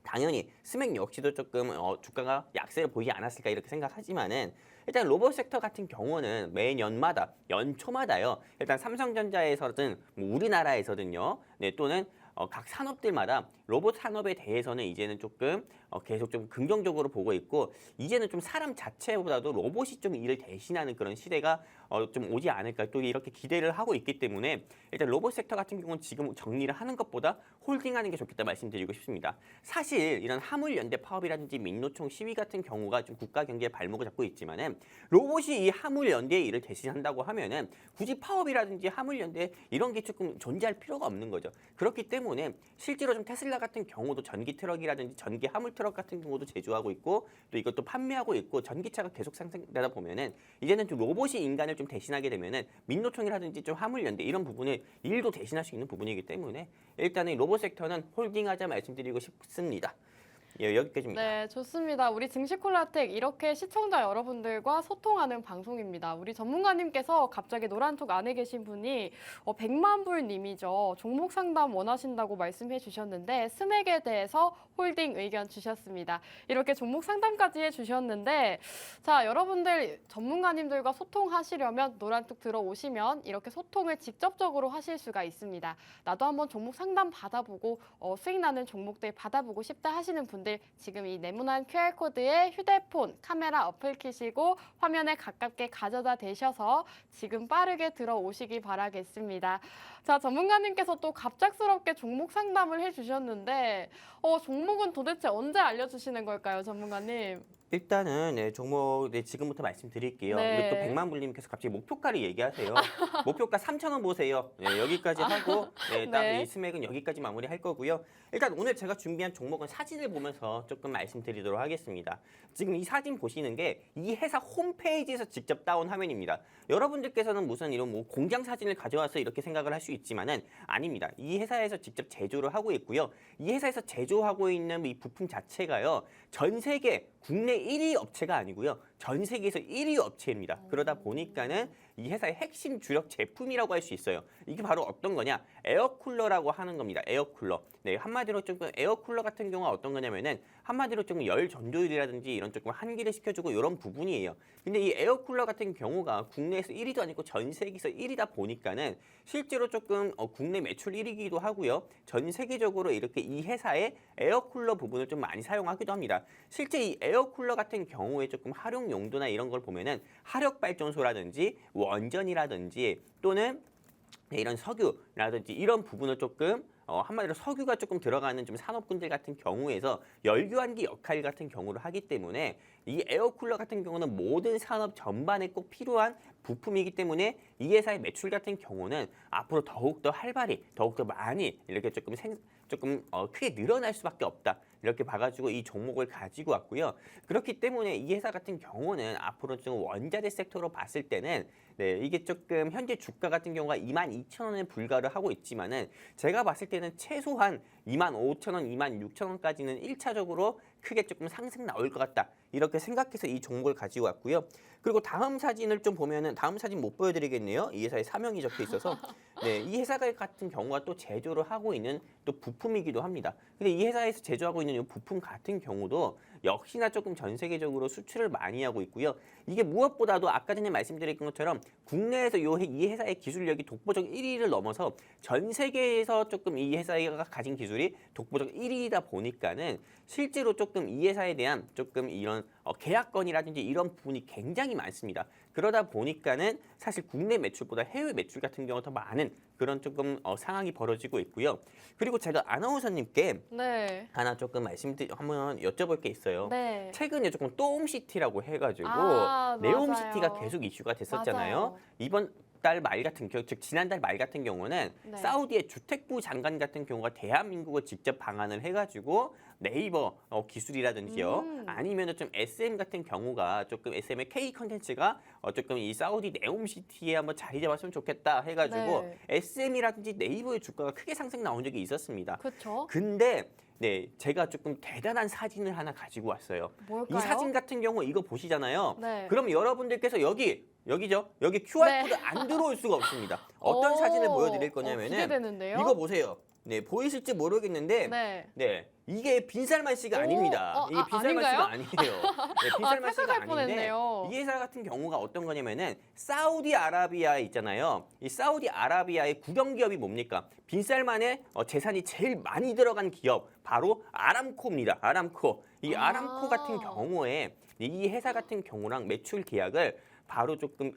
[SPEAKER 3] 당연히 스맥 역시도 조금 주가가 약세를 보이지 않았을까 이렇게 생각하지만은 일단 로봇 섹터 같은 경우는 매년마다 연초마다요. 일단 삼성전자에서든 뭐 우리나라에서든요. 네, 또는 각 산업들마다 로봇 산업에 대해서는 이제는 조금 계속 좀 긍정적으로 보고 있고 이제는 좀 사람 자체보다도 로봇이 좀 일을 대신하는 그런 시대가 좀 오지 않을까 또 이렇게 기대를 하고 있기 때문에 일단 로봇 섹터 같은 경우는 지금 정리를 하는 것보다 홀딩하는 게 좋겠다 말씀드리고 싶습니다. 사실 이런 화물연대 파업이라든지 민노총 시위 같은 경우가 좀 국가 경제에 발목을 잡고 있지만은 로봇이 이 화물연대의 일을 대신한다고 하면은 굳이 파업이라든지 화물연대 이런 게 조금 존재할 필요가 없는 거죠. 그렇기 때문에 실제로 좀 테슬라 같은 경우도 전기 트럭이라든지 전기 화물 트럭 같은 경우도 제조하고 있고 또 이것도 판매하고 있고 전기차가 계속 상승되다 보면은 이제는 좀 로봇이 인간을 좀 대신하게 되면은 민노총이라든지 좀 화물연대 이런 부분을 일도 대신할 수 있는 부분이기 때문에 일단은 로봇 섹터는 홀딩하자 말씀드리고 싶습니다. 예, 여기까지입니다.
[SPEAKER 1] 네, 좋습니다. 우리 증시콜라텍 이렇게 시청자 여러분들과 소통하는 방송입니다. 우리 전문가님께서 갑자기 노란톡 안에 계신 분이 100만 불님이죠. 종목 상담 원하신다고 말씀해 주셨는데 스맥에 대해서 홀딩 의견 주셨습니다. 이렇게 종목 상담까지 해주셨는데 자, 여러분들 전문가님들과 소통하시려면 노란톡 들어오시면 이렇게 소통을 직접적으로 하실 수가 있습니다. 나도 한번 종목 상담 받아보고 수익 나는 종목들 받아보고 싶다 하시는 분들 지금 이 네모난 QR코드에 휴대폰, 카메라 어플 켜시고 화면에 가깝게 가져다 대셔서 지금 빠르게 들어오시기 바라겠습니다. 자, 전문가님께서 또 갑작스럽게 종목 상담을 해주셨는데 종목은 도대체 언제 알려주시는 걸까요, 전문가님?
[SPEAKER 3] 일단은 종목 지금부터 말씀드릴게요.
[SPEAKER 1] 네.
[SPEAKER 3] 우리 또 백만불님께서 갑자기 목표가를 얘기하세요. 목표가 3,000원 보세요. 네, 여기까지 하고 딱
[SPEAKER 1] 네.
[SPEAKER 3] 이 스맥은 여기까지 마무리할 거고요. 일단 오늘 제가 준비한 종목은 사진을 보면서 조금 말씀드리도록 하겠습니다. 지금 이 사진 보시는 게 이 회사 홈페이지에서 직접 따온 화면입니다. 여러분들께서는 무슨 이런 뭐 공장 사진을 가져와서 이렇게 생각을 할 수 있지만은 아닙니다. 이 회사에서 직접 제조를 하고 있고요. 이 회사에서 제조하고 있는 이 부품 자체가요. 전 세계 국내 1위 업체가 아니고요. 전 세계에서 1위 업체입니다. 그러다 보니까는 이 회사의 핵심 주력 제품이라고 할 수 있어요. 이게 바로 어떤 거냐? 에어쿨러라고 하는 겁니다. 에어쿨러. 네, 한마디로 조금 에어쿨러 같은 경우가 어떤 거냐면은 한마디로 조금 열 전도율이라든지 이런 조금 환기를 시켜주고 이런 부분이에요. 근데 이 에어쿨러 같은 경우가 국내에서 1위도 아니고 전 세계에서 1위다 보니까는 실제로 조금 국내 매출 1위기도 하고요. 전 세계적으로 이렇게 이 회사의 에어쿨러 부분을 좀 많이 사용하기도 합니다. 실제 이 에어쿨러 같은 경우에 조금 활용 용도나 이런 걸 보면은 화력 발전소라든지 원전이라든지 또는 이런 석유라든지 이런 부분을 조금 한마디로 석유가 조금 들어가는 좀 산업군들 같은 경우에서 열교환기 역할 같은 경우를 하기 때문에 이 에어쿨러 같은 경우는 모든 산업 전반에 꼭 필요한 부품이기 때문에 이 회사의 매출 같은 경우는 앞으로 더욱더 활발히 더욱더 많이 이렇게 조금 크게 늘어날 수밖에 없다. 이렇게 봐가지고 이 종목을 가지고 왔고요. 그렇기 때문에 이 회사 같은 경우는 앞으로 좀 원자재 섹터로 봤을 때는 네, 이게 조금 현재 주가 같은 경우가 22,000원에 불과를 하고 있지만은 제가 봤을 때는 최소한 25,000원, 26,000원까지는 1차적으로 크게 조금 상승 나올 것 같다. 이렇게 생각해서 이 종목을 가지고 왔고요. 그리고 다음 사진을 좀 보면은 다음 사진 못 보여드리겠네요. 이 회사의 사명이 적혀 있어서 네, 이 회사 같은 경우가 또 제조를 하고 있는 또 부품이기도 합니다. 근데 이 회사에서 제조하고 있는 이 부품 같은 경우도 역시나 조금 전 세계적으로 수출을 많이 하고 있고요. 이게 무엇보다도 아까 전에 말씀드린 것처럼 국내에서 이 회사의 기술력이 독보적 1위를 넘어서 전 세계에서 조금 이 회사가 가진 기술이 독보적 1위이다 보니까는 실제로 조금 이 회사에 대한 조금 이런 계약건이라든지 이런 부분이 굉장히 많습니다. 그러다 보니까는 사실 국내 매출보다 해외 매출 같은 경우가 더 많은 그런 조금 상황이 벌어지고 있고요. 그리고 제가 아나운서님께
[SPEAKER 1] 네.
[SPEAKER 3] 하나 조금 한번 여쭤볼 게 있어요.
[SPEAKER 1] 네.
[SPEAKER 3] 최근에 조금 또움시티라고 해가지고
[SPEAKER 1] 아,
[SPEAKER 3] 네옴시티가
[SPEAKER 1] 맞아요.
[SPEAKER 3] 계속 이슈가 됐었잖아요.
[SPEAKER 1] 맞아요.
[SPEAKER 3] 이번 달 말 같은 경우, 즉 지난달 말 같은 경우는
[SPEAKER 1] 네.
[SPEAKER 3] 사우디의 주택부 장관 같은 경우가 대한민국을 직접 방한을 해가지고 네이버 기술이라든지요, 아니면은 좀 SM 같은 경우가 조금 SM의 K 컨텐츠가 조금 이 사우디 네옴시티에 한번 자리 잡았으면 좋겠다 해가지고
[SPEAKER 1] 네.
[SPEAKER 3] SM이라든지 네이버의 주가가 크게 상승 나온 적이 있었습니다.
[SPEAKER 1] 그렇죠.
[SPEAKER 3] 근데 네, 제가 조금 대단한 사진을 하나 가지고 왔어요.
[SPEAKER 1] 뭘까요?
[SPEAKER 3] 이 사진 같은 경우 이거 보시잖아요.
[SPEAKER 1] 네.
[SPEAKER 3] 그럼 여러분들께서 여기죠? 여기 QR코드
[SPEAKER 1] 네.
[SPEAKER 3] 안 들어올 수가 없습니다. 어떤
[SPEAKER 1] 오,
[SPEAKER 3] 사진을 보여드릴 거냐면은
[SPEAKER 1] 기대되는데요?
[SPEAKER 3] 이거 보세요. 네, 보이실지 모르겠는데
[SPEAKER 1] 네.
[SPEAKER 3] 네, 이게 빈살만 씨가
[SPEAKER 1] 오,
[SPEAKER 3] 아닙니다. 이게 빈살만
[SPEAKER 1] 아닌가요?
[SPEAKER 3] 씨가 아니에요. 네, 빈살만 씨가
[SPEAKER 1] 착각할
[SPEAKER 3] 아닌데
[SPEAKER 1] 뻔했네요.
[SPEAKER 3] 이 회사 같은 경우가 어떤 거냐면은 사우디아라비아에 있잖아요. 이 사우디아라비아의 국영 기업이 뭡니까? 빈살만의 재산이 제일 많이 들어간 기업 바로 아람코입니다. 아람코. 이 아람코 같은 경우에 이 회사 같은 경우랑 매출 계약을 바로 조금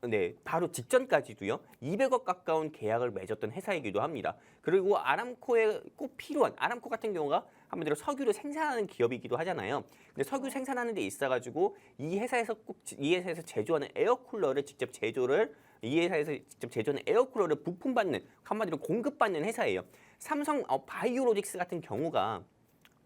[SPEAKER 3] 네, 바로 직전까지도요. 200억 가까운 계약을 맺었던 회사이기도 합니다. 그리고 아람코에 꼭 필요한 아람코 같은 경우가 한마디로 석유를 생산하는 기업이기도 하잖아요. 근데 석유 생산하는 데 있어가지고 이 회사에서 제조하는 에어쿨러를 직접 제조를 이 회사에서 직접 제조하는 에어쿨러를 부품받는 한마디로 공급받는 회사예요. 삼성 바이오로직스 같은 경우가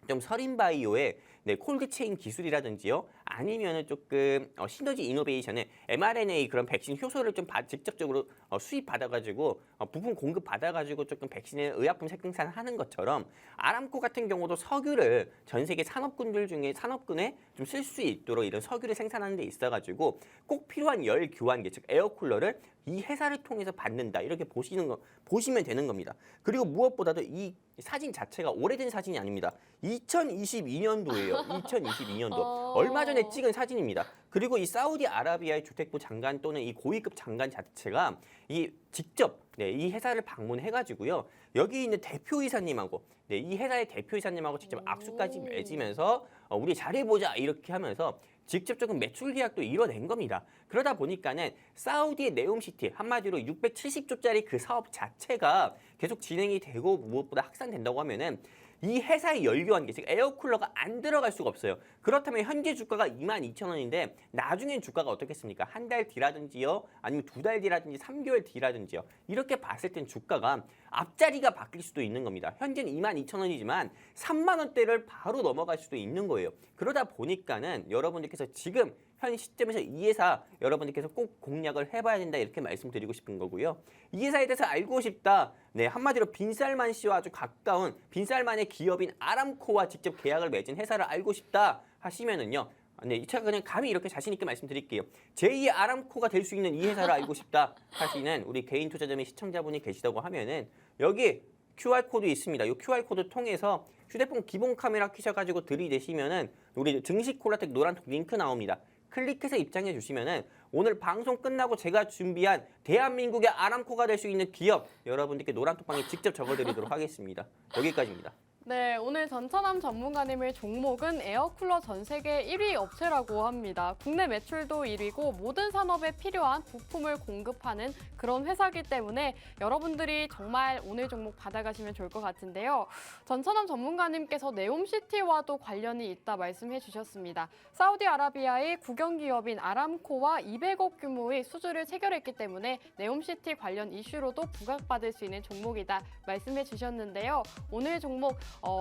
[SPEAKER 3] 좀 서린바이오의 콜드체인 기술이라든지요, 아니면은 조금 시너지 이노베이션의 mRNA 그런 백신 효소를 좀 직접적으로 수입받아가지고 부품 공급 받아가지고 조금 백신의 의약품 생산하는 것처럼 아람코 같은 경우도 석유를 전 세계 산업군들 중에 산업군에 좀 쓸 수 있도록 이런 석유를 생산하는 데 있어가지고 꼭 필요한 열 교환기 즉 에어쿨러를 이 회사를 통해서 받는다 이렇게 보시면 되는 겁니다. 그리고 무엇보다도 이 사진 자체가 오래된 사진이 아닙니다. 2022년도예요. 2022년도. 얼마 전에 찍은 사진입니다. 그리고 이 사우디아라비아의 주택부 장관 또는 이 고위급 장관 자체가 이 직접 이 회사를 방문해가지고요. 여기 있는 대표이사님하고 이 회사의 대표이사님하고 직접 악수까지 맺으면서 우리 잘해보자 이렇게 하면서 직접 조금 매출 계약도 이뤄낸 겁니다. 그러다 보니까는 사우디의 네옴시티 한마디로 670조짜리 그 사업 자체가 계속 진행이 되고 무엇보다 확산된다고 하면은 이 회사의 열교환기, 즉 에어쿨러가 안 들어갈 수가 없어요. 그렇다면 현재 주가가 22,000원인데 나중엔 주가가 어떻겠습니까? 한 달 뒤라든지요, 아니면 두 달 뒤라든지 3개월 뒤라든지요. 이렇게 봤을 땐 주가가 앞자리가 바뀔 수도 있는 겁니다. 현재는 22,000원이지만 3만 원대를 바로 넘어갈 수도 있는 거예요. 그러다 보니까는 여러분들께서 지금 현 시점에서 이 회사 여러분들께서 꼭 공략을 해봐야 된다 이렇게 말씀드리고 싶은 거고요. 이 회사에 대해서 알고 싶다. 네, 한마디로 빈살만 씨와 아주 가까운 빈살만의 기업인 아람코와 직접 계약을 맺은 회사를 알고 싶다 하시면은요. 네, 제가 그냥 감히 이렇게 자신 있게 말씀드릴게요. 제2의 아람코가 될 수 있는 이 회사를 알고 싶다 하시는 우리 개인 투자자의 시청자분이 계시다고 하면은 여기 QR코드 있습니다. 이 QR코드 통해서 휴대폰 기본 카메라 켜셔가지고 들이대시면은 우리 증시 콜라텍 노란톡 링크 나옵니다. 클릭해서 입장해 주시면은 오늘 방송 끝나고 제가 준비한 대한민국의 아람코가 될 수 있는 기업 여러분들께 노란톡방에 직접 적어드리도록 하겠습니다. 여기까지입니다.
[SPEAKER 1] 네, 오늘 전천함 전문가님의 종목은 에어쿨러 전 세계 1위 업체라고 합니다. 국내 매출도 1위고 모든 산업에 필요한 부품을 공급하는 그런 회사이기 때문에 여러분들이 정말 오늘 종목 받아가시면 좋을 것 같은데요. 전천함 전문가님께서 네옴시티와도 관련이 있다 말씀해 주셨습니다. 사우디아라비아의 국영기업인 아람코와 200억 규모의 수주를 체결했기 때문에 네옴시티 관련 이슈로도 부각받을 수 있는 종목이다 말씀해 주셨는데요. 오늘 종목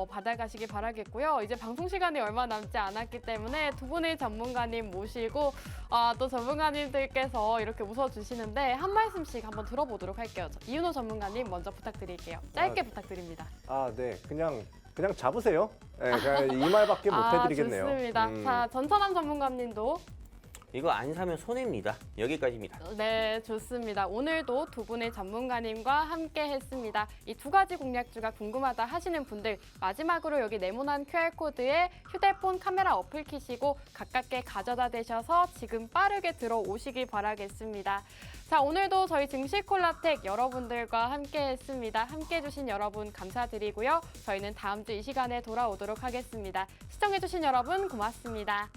[SPEAKER 1] 받아가시기 바라겠고요. 이제 방송 시간이 얼마 남지 않았기 때문에 두 분의 전문가님 모시고 또 전문가님들께서 이렇게 웃어주시는데 한 말씀씩 한번 들어보도록 할게요. 이윤호 전문가님 먼저 부탁드릴게요. 짧게 부탁드립니다.
[SPEAKER 2] 네. 그냥 잡으세요. 네, 그냥 이 말밖에 못 해드리겠네요.
[SPEAKER 1] 좋습니다. 자, 전천함 전문가님도
[SPEAKER 3] 이거 안 사면 손해입니다. 여기까지입니다.
[SPEAKER 1] 네, 좋습니다. 오늘도 두 분의 전문가님과 함께 했습니다. 이 두 가지 공략주가 궁금하다 하시는 분들 마지막으로 여기 네모난 QR코드에 휴대폰 카메라 어플 키시고 가깝게 가져다 대셔서 지금 빠르게 들어오시길 바라겠습니다. 자, 오늘도 저희 증시콜라텍 여러분들과 함께 했습니다. 함께 해주신 여러분 감사드리고요. 저희는 다음 주 이 시간에 돌아오도록 하겠습니다. 시청해주신 여러분 고맙습니다.